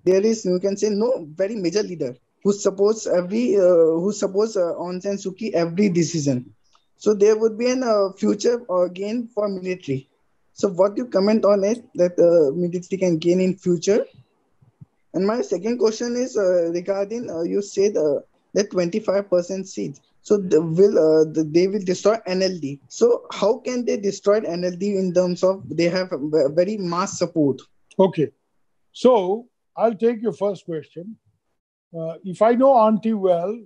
there is, you can say, no very major leader who supports Aung San Suu Kyi every decision. So there would be an future gain for military. So what do you comment on it, that military can gain in future? And my second question is regarding you said that 25% seats. So they will destroy NLD. So how can they destroy NLD in terms of they have a very mass support? Okay, so I'll take your first question. If I know Auntie well,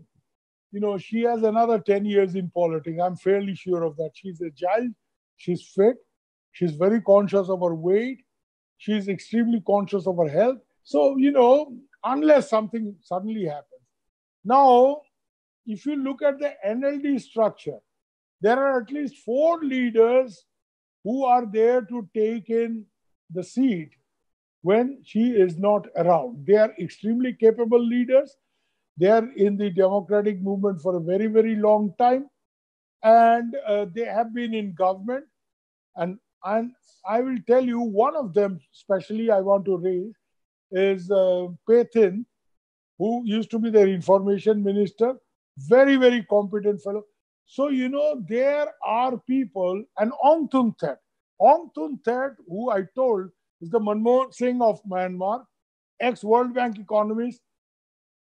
she has another 10 years in politics. I'm fairly sure of that. She's agile, she's fit, she's very conscious of her weight, she's extremely conscious of her health. So, unless something suddenly happens. Now, if you look at the NLD structure, there are at least 4 leaders who are there to take in the seat when she is not around. They are extremely capable leaders. They are in the democratic movement for a very, very long time. And they have been in government. And I will tell you, one of them, especially I want to raise, is Pay Thin, who used to be their information minister. Very, very competent fellow. So, there are people, and Aung Tun Thet. Aung Tun Thet, who I told is the Manmohan Singh of Myanmar, ex-World Bank economist.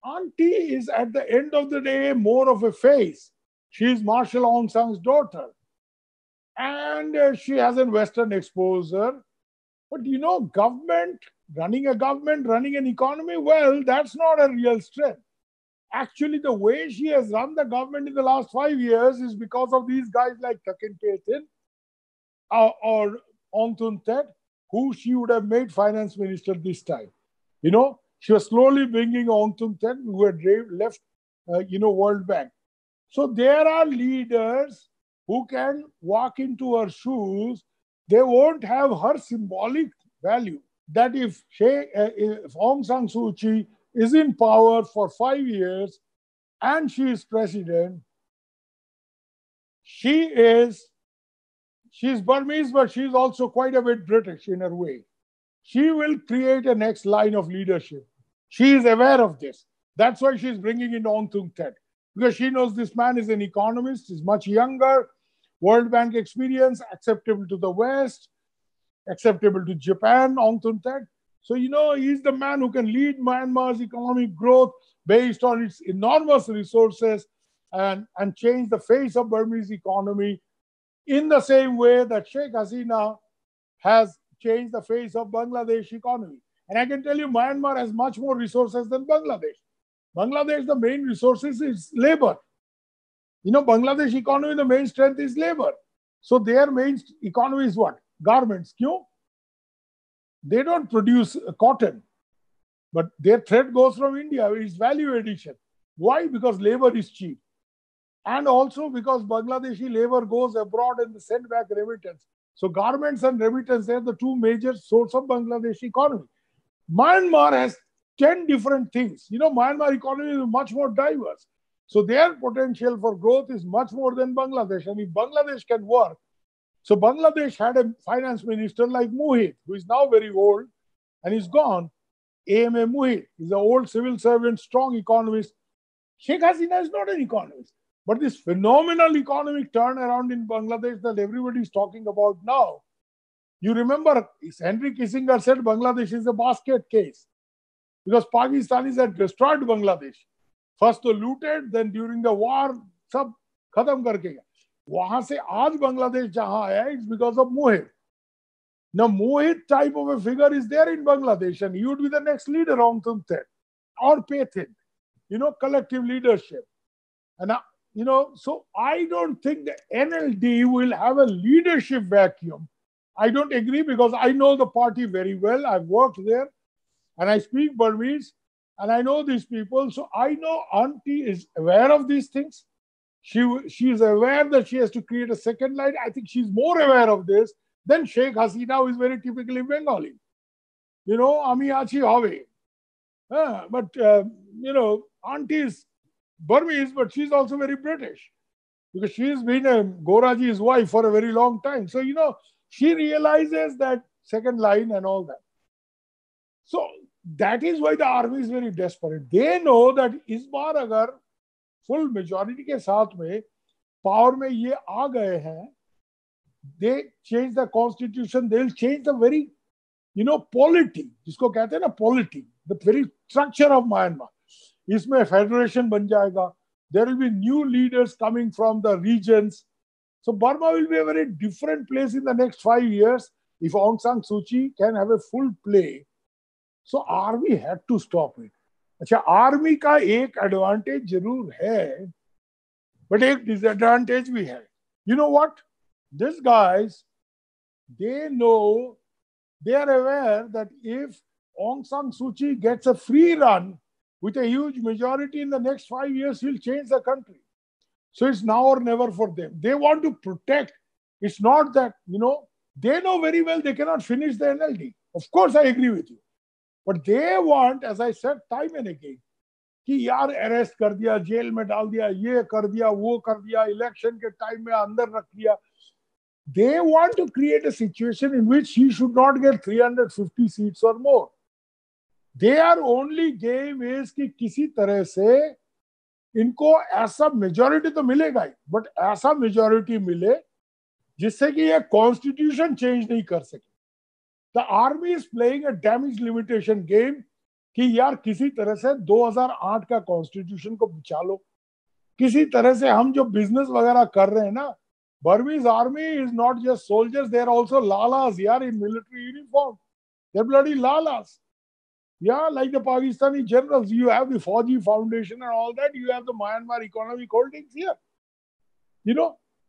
Auntie is, at the end of the day, more of a face. She is Marshal Aung San's daughter. And she has a Western exposure. But, government, running an economy, well, that's not a real strength. Actually, the way she has run the government in the last 5 years is because of these guys like Thakin Pay Thin or Aung Tun Thet, who she would have made finance minister this time. She was slowly bringing Aung Tun Thet, who had left, World Bank. So there are leaders who can walk into her shoes. They won't have her symbolic value. That if Aung San Suu Kyi is in power for 5 years and she is president, she's Burmese, but she's also quite a bit British in her way. She will create a next line of leadership. She is aware of this. That's why she's bringing in Aung Tun Thet, because she knows this man is an economist, is much younger, World Bank experience, acceptable to the West, acceptable to Japan, Aung Tun Thet. So, he's the man who can lead Myanmar's economic growth based on its enormous resources and change the face of Burmese economy in the same way that Sheikh Hasina has changed the face of Bangladesh economy. And I can tell you, Myanmar has much more resources than Bangladesh. Bangladesh, the main resources is labor. Bangladesh economy, the main strength is labor. So their main economy is what? Garments. Kyun? They don't produce cotton, but their thread goes from India. It's value addition. Why? Because labor is cheap. And also because Bangladeshi labor goes abroad and they send back remittance. So garments and remittance, they are the 2 major sources of Bangladesh economy. Myanmar has 10 different things. Myanmar economy is much more diverse. So their potential for growth is much more than Bangladesh. And if Bangladesh can work, so Bangladesh had a finance minister like Muhit, who is now very old and is gone. AMA Muhit is an old civil servant, strong economist. Sheikh Hasina is not an economist. But this phenomenal economic turnaround in Bangladesh that everybody is talking about now, you remember Henry Kissinger said Bangladesh is a basket case because Pakistanis had destroyed Bangladesh. First they looted, then during the war, sab khatam karke gaya. Wahan se aaj Bangladesh jahan hai, it's because of Mohit. Now Mohit type of a figure is there in Bangladesh and he would be the next leader, Aung Tun Thet or Pay Thin. Collective leadership. And so I don't think the NLD will have a leadership vacuum. I don't agree because I know the party very well. I've worked there and I speak Burmese and I know these people. So I know Auntie is aware of these things. She is aware that she has to create a second line. I think she's more aware of this than Sheikh Hasina, who is very typically Bengali. Ami achi have. But, Auntie is Burmese, but she's also very British because she's been a Goraji's wife for a very long time. So, she realizes that second line and all that. So that is why the army is very desperate. They know that इस बार अगर full majority के साथ में power में ये आ गए हैं, they change the constitution, they'll change the very, polity, जिसको कहते हैं ना polity, the very structure of Myanmar. इसमें federation बन जाएगा. There will be new leaders coming from the regions. So Burma will be a very different place in the next 5 years if Aung San Suu Kyi can have a full play. So army had to stop it. अच्छा, army का एक advantage जरूर है, but एक disadvantage भी है. You know what? These guys, they know, they are aware that if Aung San Suu Kyi gets a free run with a huge majority in the next 5 years, he'll change the country. So it's now or never for them. They want to protect. It's not that, they know very well they cannot finish the NLD. Of course, I agree with you. But they want, as I said time and again, कि यार arrest कर दिया, jail में डाल दिया, ये कर दिया, वो कर दिया, इलेक्शन के टाइम में अंदर रख दिया. They want to create a situation in which he should not get 350 seats or more. Their only game is कि किसी तरह से इनको ऐसा मेजॉरिटी तो मिलेगा ही, बट ऐसा मेजॉरिटी मिले जिससे कि ये कॉन्स्टिट्यूशन चेंज नहीं कर सके. The army is playing a damage limitation game कि यार किसी तरह से 2008 का कॉन्स्टिट्यूशन को बचा लो. किसी तरह से हम जो बिजनेस वगैरह कर रहे हैं ना, Burmese army is not just soldiers, they are also lalas, yaar, in military uniform. They're bloody lalas. Yeah, like the Pakistani generals, you have the Fauji Foundation and all that, you have the Myanmar Economic Holdings here.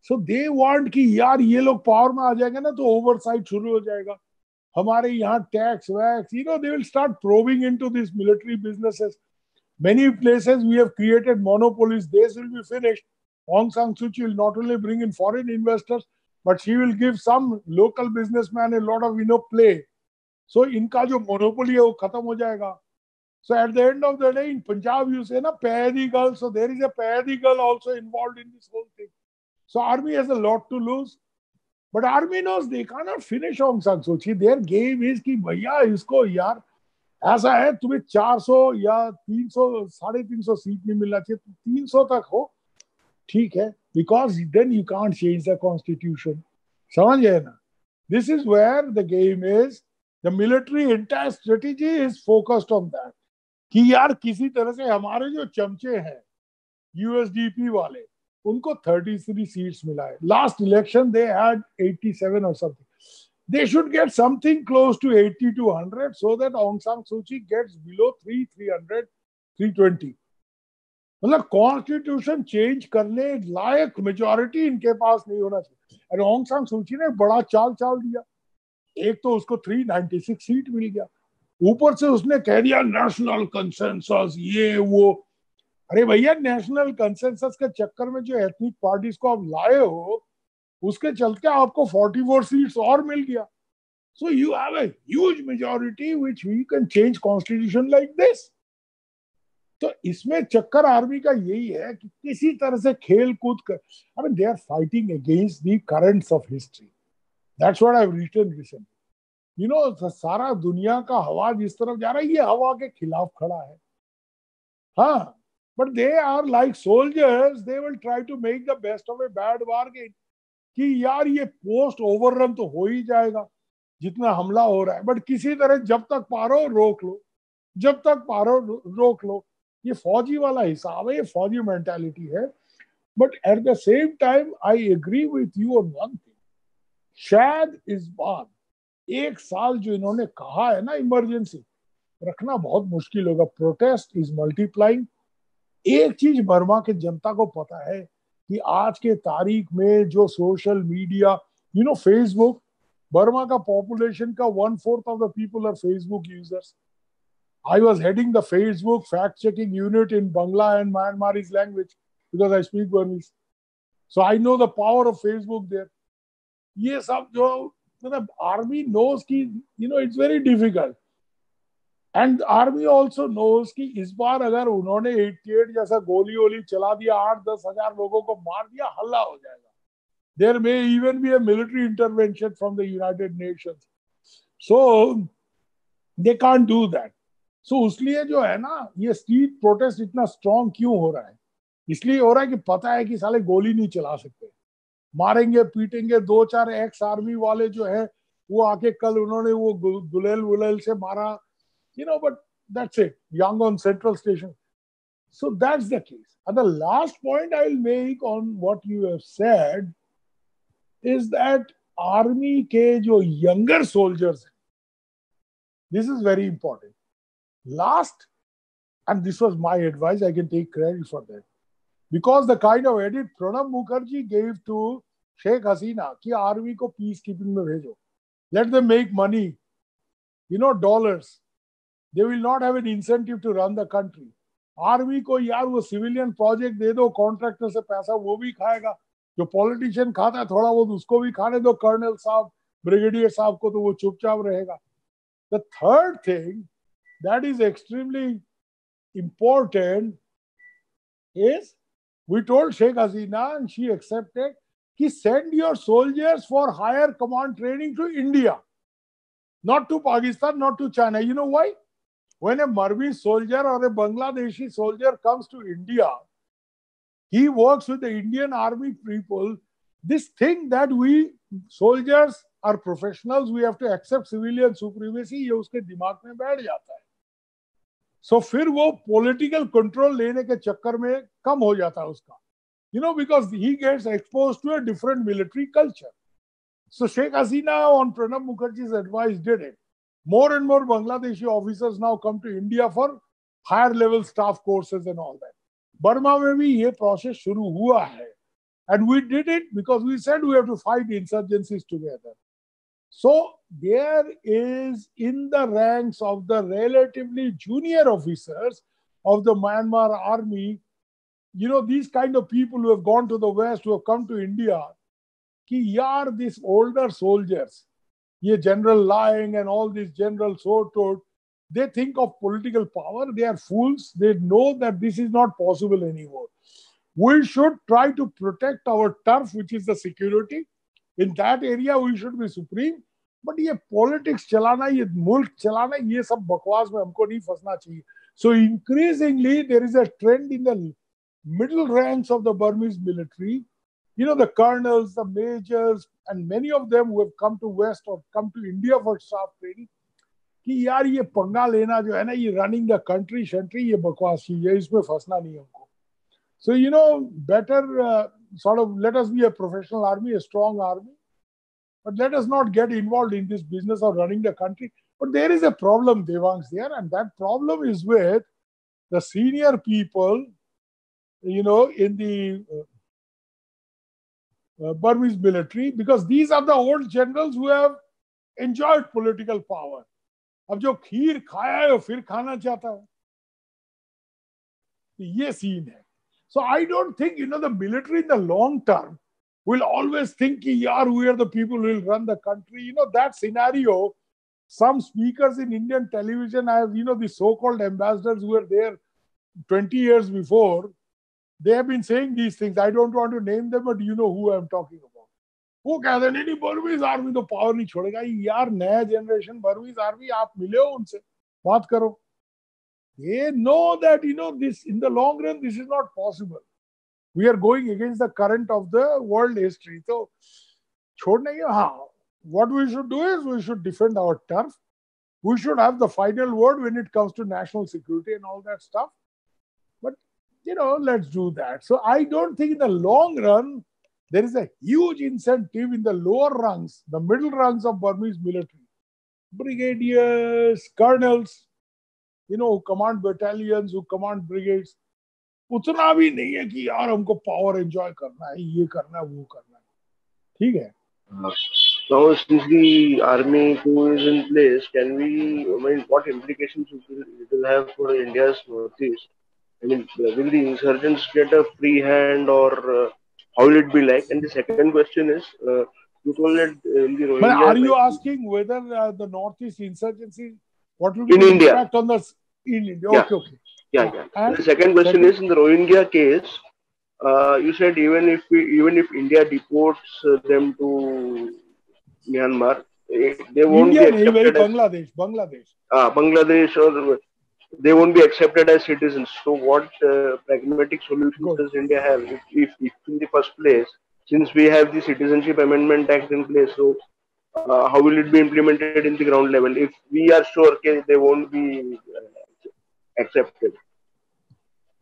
So they want कि यार ये लोग power में आ जाएंगे ना तो oversight शुरू हो जाएगा. हमारे यहाँ tax wax, they will start probing into these military businesses. Many places we have created monopolies. This will be finished. Aung San Suu Kyi will not only bring in foreign investors, but she will give some local businessman a lot of play. So इनका जो monopoly है वो खत्म हो जाएगा. So at the end of the day, in Punjab you say na Paidi girl. So there is a Paidi girl also involved in this whole thing. So army has a lot to lose. But army knows they cannot finish Aung San Suu Kyi. Their game is कि भैया इसको यार ऐसा है, तुम्हें 400 या 300, 350 seat नहीं मिलना चाहिए, 300 तक हो, ठीक है, because then you can't change the constitution. समझ गए ना? This is where the game is. The military entire strategy is focused on that. कि यार किसी तरह से हमारे जो चमचे हैं USDP वाले, उनको 33 seats मिला है. Last election they had 87 or something. They should get something close to 80 to 100 so that Aung San Suu Kyi gets below 300, 320. मतलब कॉन्स्टिट्यूशन चेंज करने लायक मेजॉरिटी इनके पास नहीं होना चाहिए. और Aung San Suu Kyi ने बड़ा चाल दिया. एक तो उसको 396 सीट मिल गया, ऊपर से उसने कह दिया नेशनल कंसेंसस, ये वो. अरे भैया, नेशनल कंसेंसस के चक्कर में जो एथनिक पार्टीज को आप लाए हो, उसके चलते आपको 44 सीट्स और मिल गया. So you have a huge majority which we can change constitution like this. तो इसमें चक्कर आर्मी का यही है कि किसी तरह से खेल कूद कर, I mean they are fighting against the currents of history. That's what I have written recently. सारा दुनिया का हवा जिस तरफ जा रहा है, ये हवा के खिलाफ खड़ा है. हाँ, but they are like soldiers. They will try to make the best of a bad bargain. कि यार ये पोस्ट ओवररन तो हो ही जाएगा जितना हमला हो रहा है, बट किसी तरह जब तक पारो रोक लो, जब तक पारो रोक लो. ये फौजी वाला हिसाब है, ये फौजी मेंटालिटी है. But at the same time I agree with you on one thing. शायद इस बार 1 साल जो इन्होंने कहा है ना इमरजेंसी, रखना बहुत मुश्किल होगा. Protest is multiplying. एक चीज बर्मा के जनता को पता है कि आज के तारीख में जो सोशल मीडिया, फेसबुक, बर्मा का पॉपुलेशन का 1/4 of the people are Facebook users. I was heading the Facebook fact-checking unit in Bangla and Myanmarese language because I speak Burmese. So I know the power of Facebook there. ये सब जो मतलब army knows कि it's very difficult. And army also knows कि इस बार अगर उन्होंने 88 जैसा गोली वोली चला दिया, 8-10 हजार लोगों को मार दिया, हल्ला हो जाएगा. There may even be a military intervention from the United Nations. So they can't do that. So उसलिए जो है ना, ये स्ट्रीट प्रोटेस्ट इतना स्ट्रॉन्ग क्यों हो रहा है? इसलिए हो रहा है कि पता है कि साले गोली नहीं चला सकते, मारेंगे पीटेंगे. 2-4 एक्स आर्मी वाले जो है वो आके कल उन्होंने वो गुलेल से मारा, but that's it. Yangon Central Station. So that's the case. And the last point I will make on what you have said is that army ke jo younger soldiers, this is very important. Last, and this was my advice, I can take credit for that, because the kind of edit Pranab Mukherjee gave to Sheikh Hasina ki army ko peacekeeping mein bhejo, let them make money, dollars. They will not have an incentive to run the country. Army को यार वो civilian project दे दो, contractor से पैसा वो भी खाएगा, जो पॉलिटिशियन खाता है थोड़ा बहुत उसको भी खाने दो, कर्नल साहब ब्रिगेडियर साहब को, तो वो चुपचाप रहेगा. The third thing that is extremely important is we told Sheikh Hasina and she accepted कि send your soldiers for higher command training to India, not to Pakistan, not to China. You know why? When a Burmese soldier or a Bangladeshi soldier comes to India, he works with the Indian army people. This thing that we soldiers are professionals, we have to accept civilian supremacy, ये उसके दिमाग में बैठ जाता है. So फिर वो political control लेने के चक्कर में कम हो जाता है उसका. Because he gets exposed to a different military culture. So Sheikh Hasina on Pranab Mukherjee's advice did it. More and more Bangladeshi officers now come to India for higher level staff courses and all that. Burma में भी ये process शुरू हुआ है. And we did it because we said we have to fight insurgencies together. So there is in the ranks of the relatively junior officers of the Myanmar army, these kind of people who have gone to the West, who have come to India, कि यार these older soldiers, ये General Lying and all these generals so told, they think of political power, they are fools, they know that this is not possible anymore. We should try to protect our turf, which is the security. In that area, we should be supreme. But ये politics चलाना, ये मुल्क चलाना, ये सब बकवास में हमको नहीं फंसना चाहिए. So increasingly, there is a trend in the middle ranks of the Burmese military, the colonels, the majors, and many of them who have come to West or come to India for staff training, कि यार ये पंगा लेना जो है ना, ये running the country, ये बकवास चीज है, इसमें फंसना नहीं हमको. So, better sort of let us be a professional army, a strong army, but let us not get involved in this business of running the country. But there is a problem, Devansh, there, and that problem is with the senior people, in the Burmese military, because these are the old generals who have enjoyed political power. अब जो खीर खाया है वो फिर खाना चाहता है, ये सीन है. So I don't think, the military in the long term will always think कि यार we are the people who will run the country. That scenario, some speakers in Indian television, I have, the so-called ambassadors who were there 20 years before, they have been saying these things. I don't want to name them, but you know who I'm talking about. वो कहते हैं नहीं Burmese army तो power नहीं छोड़ेगा. यार नया generation Burmese army, आप मिले हो उनसे, बात करो. They know that, this in the long run, this is not possible. We are going against the current of the world history. So, what we should do is we should defend our turf. We should have the final word when it comes to national security and all that stuff. But, let's do that. So I don't think in the long run, there is a huge incentive in the lower ranks, the middle ranks of Burmese military. Brigadiers, colonels, who command battalions, who command brigades. उतना भी नहीं है कि यार हमको power enjoy करना है, ये करना है, वो करना है. ठीक है? Now, since the army coup is in place, can we, what implications it will have for India's northeast? Will the insurgents get a free hand, or how will it be like? And the second question is, you told that in the Rohingya... But are you asking whether the northeast insurgency What will be in the India? impact on the in India? Yeah. Okay, okay. Yeah. And the second question is, in the Rohingya case, you said even if India deports them to Myanmar, they won't be India nahi, accepted as Bangladesh. Bangladesh, or they won't be accepted as citizens. So what pragmatic solutions Good. does India have if in the first place, since we have the Citizenship Amendment Act in place, so how will it be implemented in the ground level if we are sure they won't be accepted?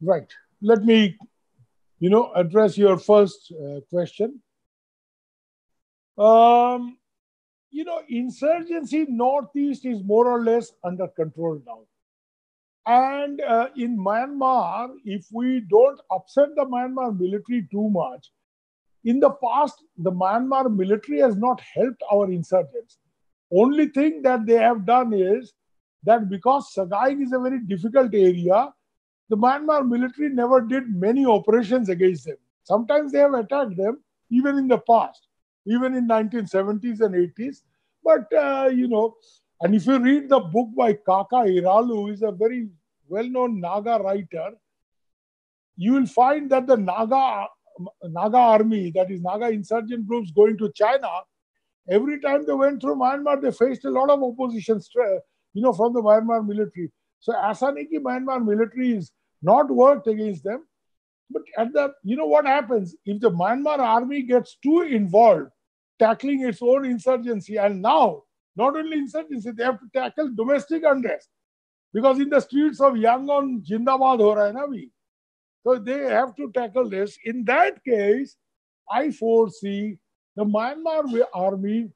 Right. Let me, address your first question. Insurgency Northeast is more or less under control now. And in Myanmar, if we don't upset the Myanmar military too much, in the past, the Myanmar military has not helped our insurgents. Only thing that they have done is that because Sagaing is a very difficult area, the Myanmar military never did many operations against them. Sometimes they have attacked them, even in the past, even in 1970s and 80s. But, and if you read the book by Kaka Iralu, who is a very well-known Naga writer, you will find that the Naga army, that is Naga insurgent groups going to China, every time they went through Myanmar, they faced a lot of opposition, from the Myanmar military. So Asaniki Myanmar military is not worked against them. But what happens if the Myanmar army gets too involved tackling its own insurgency, and now not only insurgency, they have to tackle domestic unrest, because in the streets of Yangon, Jindabad ho raha hai na bhi. So they have to tackle this. In that case, I foresee the Myanmar army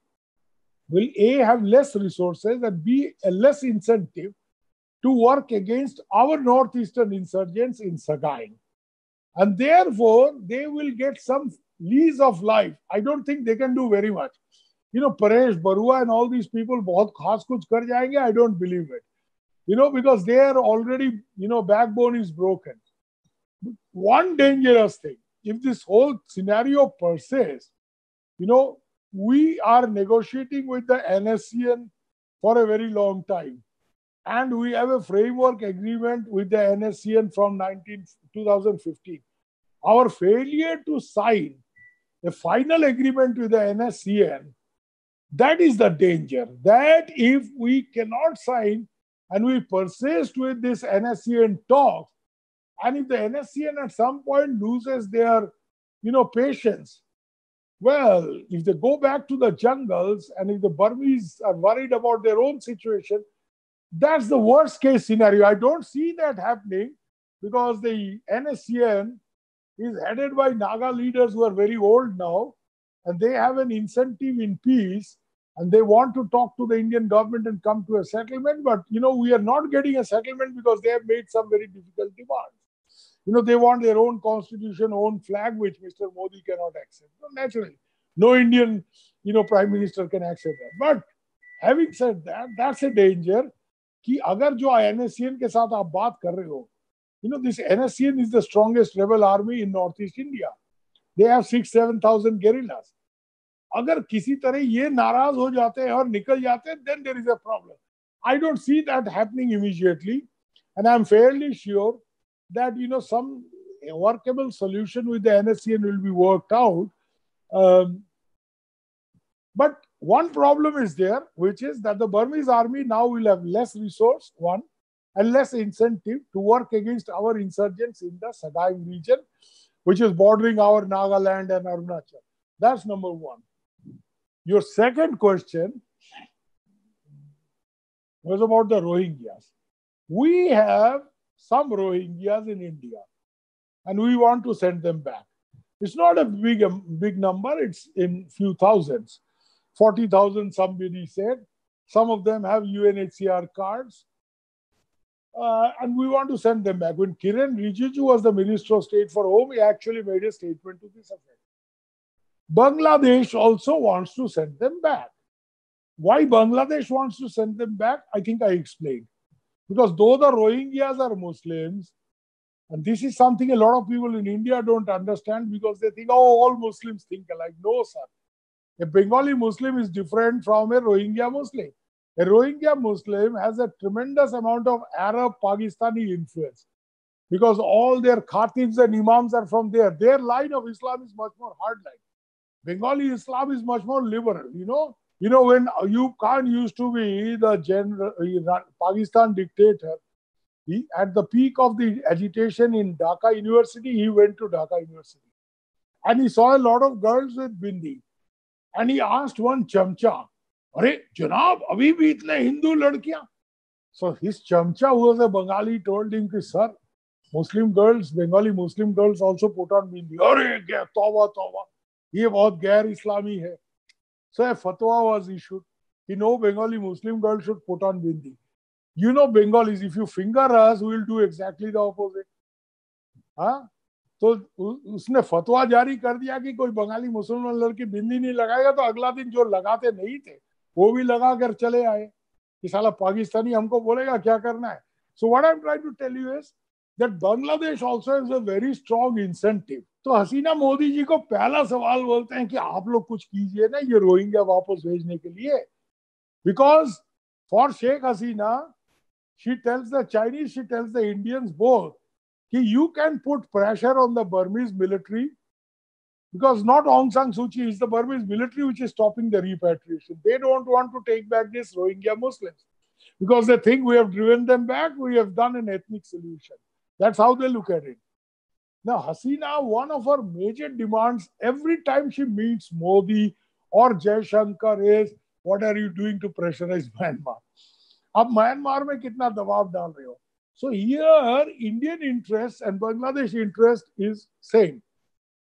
will A, have less resources, and B, a less incentive to work against our northeastern insurgents in Sagaing. And therefore, they will get some lease of life. I don't think they can do very much. Paresh Barua and all these people, bahut khas kuch kar jayenge, I don't believe it. Because they are already, backbone is broken. One dangerous thing, if this whole scenario persists, we are negotiating with the NSCN for a very long time. And we have a framework agreement with the NSCN from 2015. Our failure to sign a final agreement with the NSCN, that is the danger. That if we cannot sign and we persist with this NSCN talks, and if the NSCN at some point loses their, patience, well, if they go back to the jungles and if the Burmese are worried about their own situation, that's the worst case scenario. I don't see that happening because the NSCN is headed by Naga leaders who are very old now, and they have an incentive in peace, and they want to talk to the Indian government and come to a settlement. But, we are not getting a settlement because they have made some very difficult demands. They want their own constitution, own flag, which Mr. Modi cannot accept. Naturally, no Indian, prime minister can accept that. But having said that, that's a danger. कि अगर जो NSCN के साथ आप बात कर रहे हो, this NSCN is the strongest rebel army in Northeast India. They have 6,000-7,000 guerrillas. अगर किसी तरह ये नाराज हो जाते हैं और निकल जाते हैं, then there is a problem. I don't see that happening immediately, and I'm fairly sure that some workable solution with the NSCN will be worked out. But one problem is there, which is that the Burmese army now will have less resource, one, and less incentive to work against our insurgents in the Sagaing region, which is bordering our Nagaland and Arunachal. That's number one. Your second question was about the Rohingyas. We have some Rohingyas in India, and we want to send them back. It's not a big number. It's in few thousands. 40,000, somebody said. Some of them have UNHCR cards. And we want to send them back. When Kiren Rijiju was the Minister of State for Home, he actually made a statement to this effect. Bangladesh also wants to send them back. Why Bangladesh wants to send them back, I think I explained. Because though the Rohingyas are Muslims, and this is something a lot of people in India don't understand because they think, all Muslims think alike. No, sir. A Bengali Muslim is different from a Rohingya Muslim. A Rohingya Muslim has a tremendous amount of Arab Pakistani influence because all their khatibs and imams are from there. Their line of Islam is much more hardline. Bengali Islam is much more liberal. When Ayub Khan used to be the Pakistan dictator, at the peak of the agitation in Dhaka University, he went to Dhaka University. And he saw a lot of girls with bindi. And he asked one chamcha, "Arey, Janab, abhi bhi itne Hindu ladkiyan?" So his chamcha, who was a Bengali, told him, "Sir, Bengali Muslim girls also put on bindi." "Arey, tawba, tawba. Ye bahut gair Islami hai." So a fatwa was issued. Bengali Muslim girls should put on bindi. Bengalis, if you finger us, we will do exactly the opposite. हाँ? तो उसने फतवा जारी कर दिया कि कोई बंगाली मुसलमान लड़की बिंदी नहीं लगाएगा, तो अगला दिन जो लगाते नहीं थे वो भी लगा कर चले आए कि साला पाकिस्तानी हमको बोलेगा क्या करना है. So what I'm trying to tell you is that Bangladesh also has a very strong incentive. तो हसीना मोदी जी को पहला सवाल बोलते हैं कि आप लोग कुछ कीजिए ना ये रोहिंग्या वापस भेजने के लिए. Because for Sheikh Hasina, she tells the Chinese, she tells the Indians both, you can put pressure on the Burmese military, because not Aung San Suu Kyi, it's the Burmese military which is stopping the repatriation. They don't want to take back these Rohingya Muslims because they think we have driven them back, we have done an ethnic solution. That's how they look at it. Now, Hasina, one of her major demands every time she meets Modi or Jaishankar is, what are you doing to pressurize Myanmar? अब Myanmar में कितना दबाव डाल रहे हो? So here, Indian interest and Bangladesh interest is same,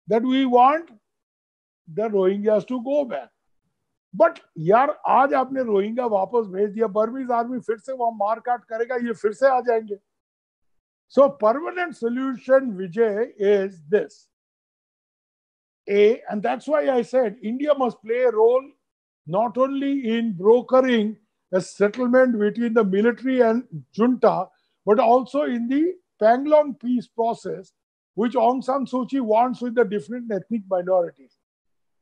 that we want the Rohingyas to go back. But यार आज आपने रोहिंग्या वापस भेज दिया, बर्मीज आर्मी फिर से वहां मार काट करेगा, ये फिर से आ जाएंगे. So permanent solution, Vijay, is this. And that's why I said India must play a role not only in brokering a settlement between the military and junta, but also in the Panglong peace process, which Aung San Suu Kyi wants with the different ethnic minorities.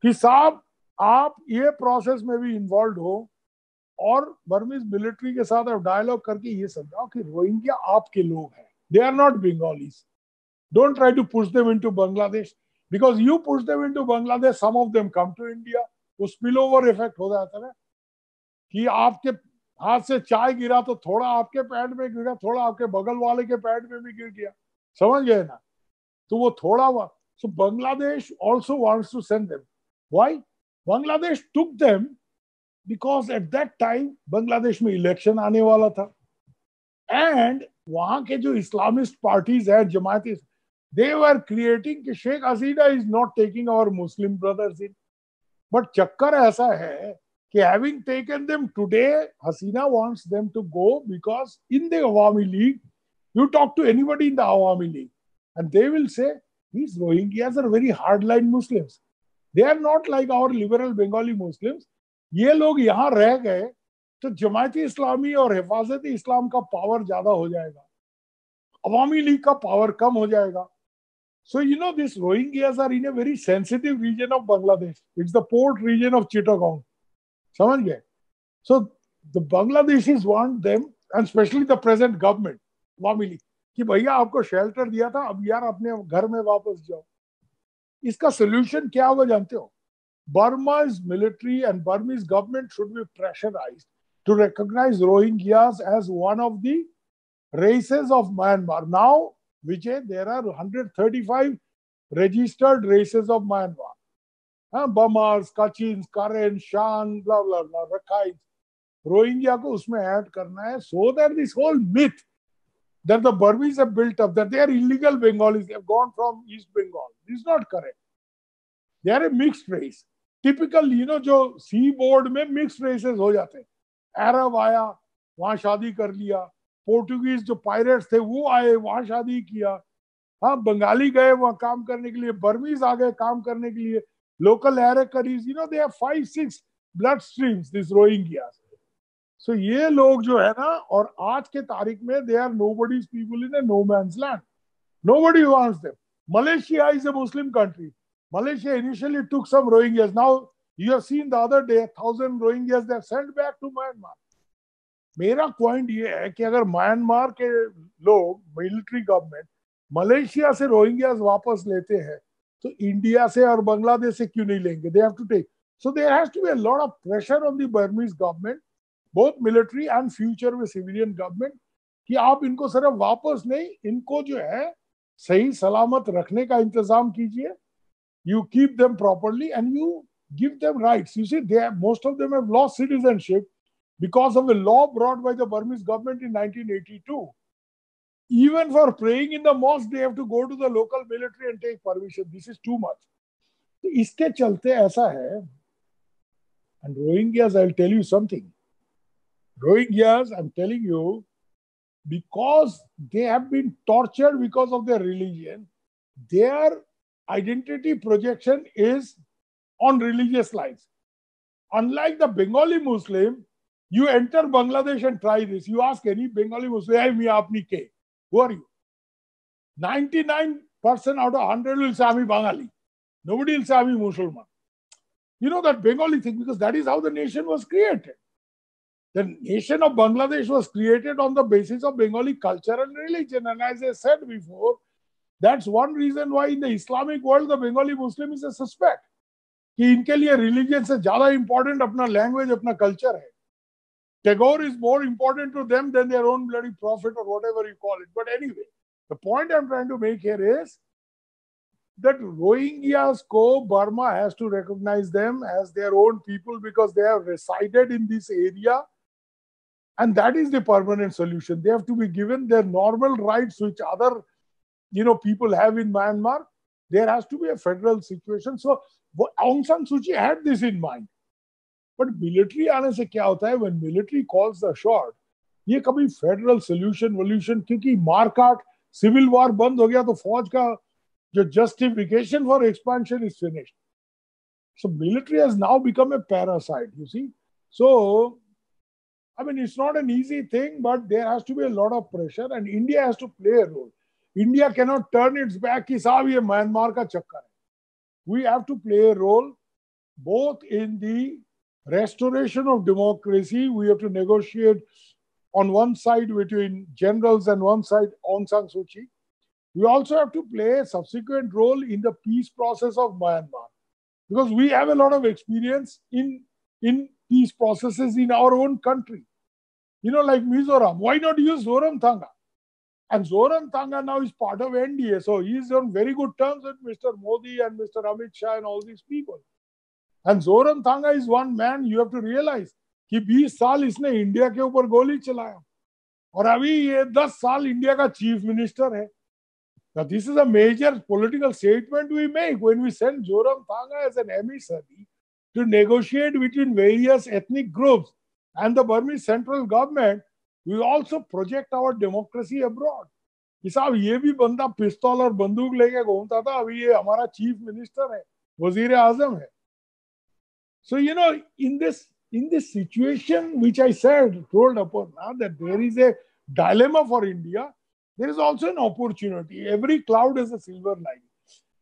कि साहब आप ये process में भी involve हो और Burmese military के साथ आप डायलॉग करके ये समझाओ कि रोहिंग्या आपके लोग हैं. They are not Bengalis. Don't try to push them into Bangladesh, because you push them into Bangladesh, some of them come to India. वो spillover effect हो जाता है कि आपके हाथ से चाय गिरा तो थोड़ा आपके पैड में गिरा, थोड़ा आपके बगल वाले के पैड में भी गिर गया. समझ गए ना? तो वो थोड़ा हुआ. So Bangladesh also wants to send them. Why? Bangladesh took them because at that time Bangladesh में इलेक्शन आने वाला था, and वहां के जो इस्लामिस्ट पार्टीज है, जमाती, they were creating कि Sheikh Hasina is not taking our Muslim brothers in. But चक्कर ऐसा है कि having taken them today, Hasina wants them to go because in the Awami League, you talk to anybody in the Awami League and they will say, these Rohingyas are very hardline Muslims. They are not like our liberal Bengali Muslims. ये लोग यहाँ रह गए तो जमाती इस्लामी और हिफाजती इस्लाम का power ज्यादा हो जाएगा, अवामी लीग का पावर कम हो जाएगा. So these Rohingyas are in a very sensitive region of Bangladesh. It's the port region of Chittagong. समझ गए? So the Bangladeshis want them, and especially the present government, Awami league, कि भैया आपको shelter दिया था, अब यार अपने घर में वापस जाओ. इसका सोल्यूशन क्या होगा जानते हो? Burma's military and Burmese government should be pressurized to recognize Rohingyas as one of the races of Myanmar. Now, Vijay, there are 135 registered races of Myanmar. Burmars, Kachins, Karen, Shan, blah, blah, blah, Rakhines. Rohingya को उसमें add करना है, so that this whole myth that the Burmese have built up, that they are illegal Bengalis, they have gone from East Bengal, this is not correct. They are a mixed race. Typical, जो सी board में mixed races हो जाते हैं. अरब आया, वहां शादी कर लिया. पोर्टुगीज जो पायरेट्स थे वो आए, वहां शादी किया. हाँ, बंगाली गए वहां काम करने के लिए, बर्मीज आ गए काम करने के लिए, local एरेकरीज, they have 5-6 blood streams, these Rohingyas. So ये लोग जो है ना, और आज के तारीख में they are nobody's people in a no man's land. Nobody wants them. Malaysia is a Muslim country. Malaysia initially took some Rohingyas. Now, you have seen the other day, 1,000 Rohingyas they have sent back to Myanmar. मेरा point ये है कि अगर Myanmar के लोग, military government, Malaysia से Rohingyas वापस लेते हैं तो इंडिया से और बांग्लादेश से क्यों नहीं लेंगे? They have to take. So there has to be a lot of pressure on the Burmese government, both military and future में civilian government, कि आप इनको सिर्फ वापस नहीं, इनको जो है सही सलामत रखने का इंतजाम कीजिए. You keep them properly and you give them rights. You see, most of them have lost citizenship because of a law brought by the Burmese government in 1982. Even for praying in the mosque, they have to go to the local military and take permission. This is too much. तो इसके चलते ऐसा है. And Rohingyas, I'll tell you something. Rohingyas, I'm telling you, because they have been tortured because of their religion, their identity projection is on religious lines. Unlike the Bengali Muslim, you enter Bangladesh and try this. You ask any Bengali Muslim, hey, me apni ke? Who are you? 99% out of 100 will say, I'm Bengali. Nobody will say, I'm Muslim. You know that Bengali thing, because that is how the nation was created. The nation of Bangladesh was created on the basis of Bengali culture and religion. And as I said before, that's one reason why in the Islamic world, the Bengali Muslim is a suspect. कि इनके लिए religion से ज़्यादा important अपना language, अपना culture है. Tagore is more important to them than their own bloody prophet or whatever you call it. But anyway, the point I'm trying to make here is that Rohingyas ko Burma has to recognize them as their own people because they have resided in this area, and that is the permanent solution. They have to be given their normal rights which other people have in Myanmar. There has to be a federal situation. So Aung San Suu Kyi had this in mind. But military आने से क्या होता है? When military calls the shot, ये कभी federal solution क्योंकि मारकाट civil war बंद हो गया तो फौज का the justification for expansion is finished. So military has now become a parasite, you see. So, I mean, it's not an easy thing, but there has to be a lot of pressure and India has to play a role. India cannot turn its back कि साहब ये Myanmar का चक्कर है. We have to play a role both in the restoration of democracy. We have to negotiate on one side between generals and one side Aung San Suu Kyi. We also have to play a subsequent role in the peace process of Myanmar because we have a lot of experience in peace processes in our own country. Like Mizoram. Why not use Zoramthanga? And Zoramthanga now is part of NDA. So he is on very good terms with Mr. Modi and Mr. Amit Shah and all these people. And Zoramthanga is one man, you have to realize कि 20 साल इसने India के ऊपर गोली चलाया और अभी ये 10 साल इंडिया का चीफ मिनिस्टर है. Now, this is a major political statement we make when we send Zoramthanga as an emissary to negotiate between various ethnic groups and the Burmese central government. We also project our democracy abroad. कि साहब ये भी बंदा पिस्तौल और बंदूक लेके घूमता था, अभी ये हमारा चीफ मिनिस्टर है, वजीर आजम है. So, in this situation, which I told upon now, that there is a dilemma for India, there is also an opportunity. Every cloud has a silver lining.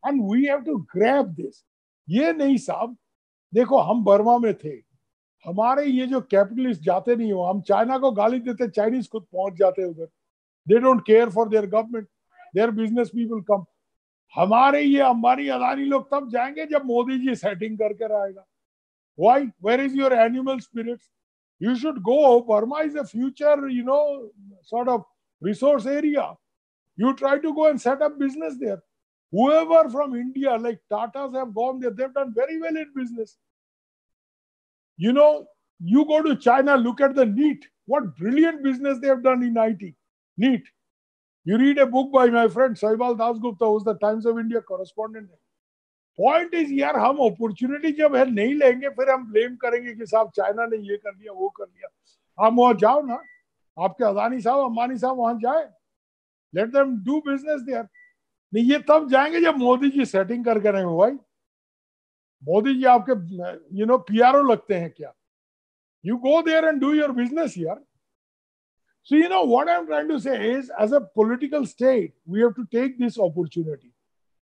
And we have to grab this. ये नहीं साहब, देखो हम Burma में थे, हमारे ये जो कैपिटलिस्ट जाते नहीं हो, हम चाइना को गाली देते, चाइनीज खुद पहुंच जाते उधर. They don't care for their government. Their business people come. हमारे ये अंबानी अदानी लोग तब जाएंगे जब मोदी जी सेटिंग करके रहेगा. Why? Where is your animal spirits? You should go. Burma is a future, sort of resource area. You try to go and set up business there. Whoever from India, like Tatas have gone there, they've done very well in business. You go to China, look at the NEET. What brilliant business they have done in IT. NEET. You read a book by my friend Saibal Dasgupta, who's the Times of India correspondent. Point is यार, हम opportunity जब है नहीं लेंगे फिर हम blame करेंगे कि साहब चाइना ने ये कर लिया वो कर लिया. आप वहां जाओ ना, आपके अदानी साहब अंबानी साहब वहां जाए, let them do business there. नहीं, ये तब जाएंगे जब मोदी जी सेटिंग करके रहेंगे. भाई मोदी जी आपके पीआरओ लगते हैं क्या? You go there and do your business यार. So what I'm trying to say is, as a political state, we have to take this opportunity.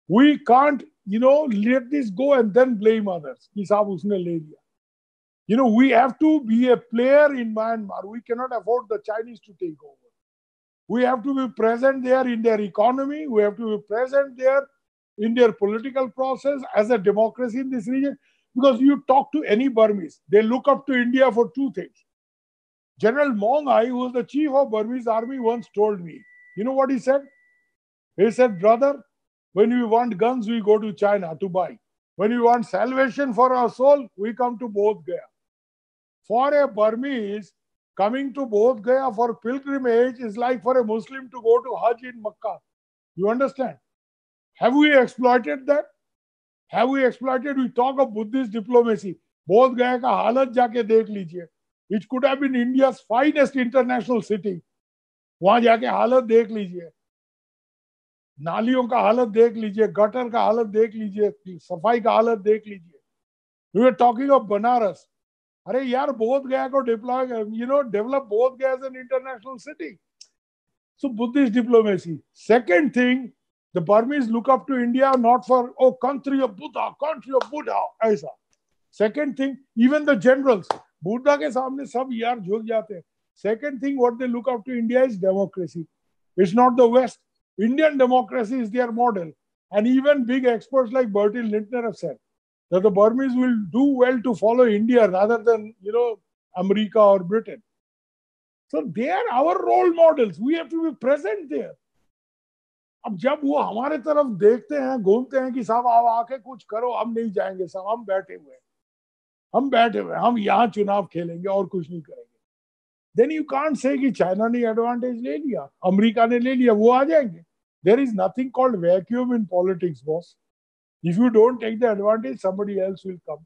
We can't let this go and then blame others कि साहब उसने ले लिया. We have to be a player in Myanmar. We cannot afford the Chinese to take over. We have to be present there in their economy. We have to be present there in their political process as a democracy in this region. Because you talk to any Burmese, they look up to India for two things. General Maung Ai, who was the chief of Burmese army, once told me, you know what he said? He said, brother, when we want guns, we go to China to buy. When we want salvation for our soul, we come to Bodh Gaya. For a Burmese, coming to Bodh Gaya for pilgrimage is like for a Muslim to go to Hajj in Makkah. You understand? Have we exploited that? Have we exploited? We talk of Buddhist diplomacy. Bodh Gaya ka halat jaake dekh lijiye. It could have been India's finest international city. वहां जाके हालत देख लीजिए, नालियों का हालत देख लीजिए, गटर का हालत देख लीजिए, सफाई का हालत देख लीजिए. We were talking of Banaras. अरे यार बोध गया को deploy, develop Bodh Gaya as an international city. So Buddhist diplomacy. Second thing, the Burmese look up to India not for country of Buddha, ऐसा. Second thing, even the generals, Buddha के सामने सब यार झुक जाते हैं. Second thing, what they look up to India is democracy. It's not the West. Indian democracy is their model. And even big experts like Bertil Lintner have said that the Burmese will do well to follow India rather than, America or Britain. So they are our role models. We have to be present there. अब जब वो हमारे तरफ देखते हैं, घूमते हैं कि साहब आप आके कुछ करो, हम नहीं जाएंगे साहब, हम बैठे हुए, हम यहाँ चुनाव खेलेंगे और कुछ नहीं करेंगे. Then you can't say कि चाइना ने एडवांटेज ले लिया, अमेरिका ने ले लिया, वो आ जाएंगे. There is nothing called vacuum in politics, boss. If you don't take the advantage, somebody else will come.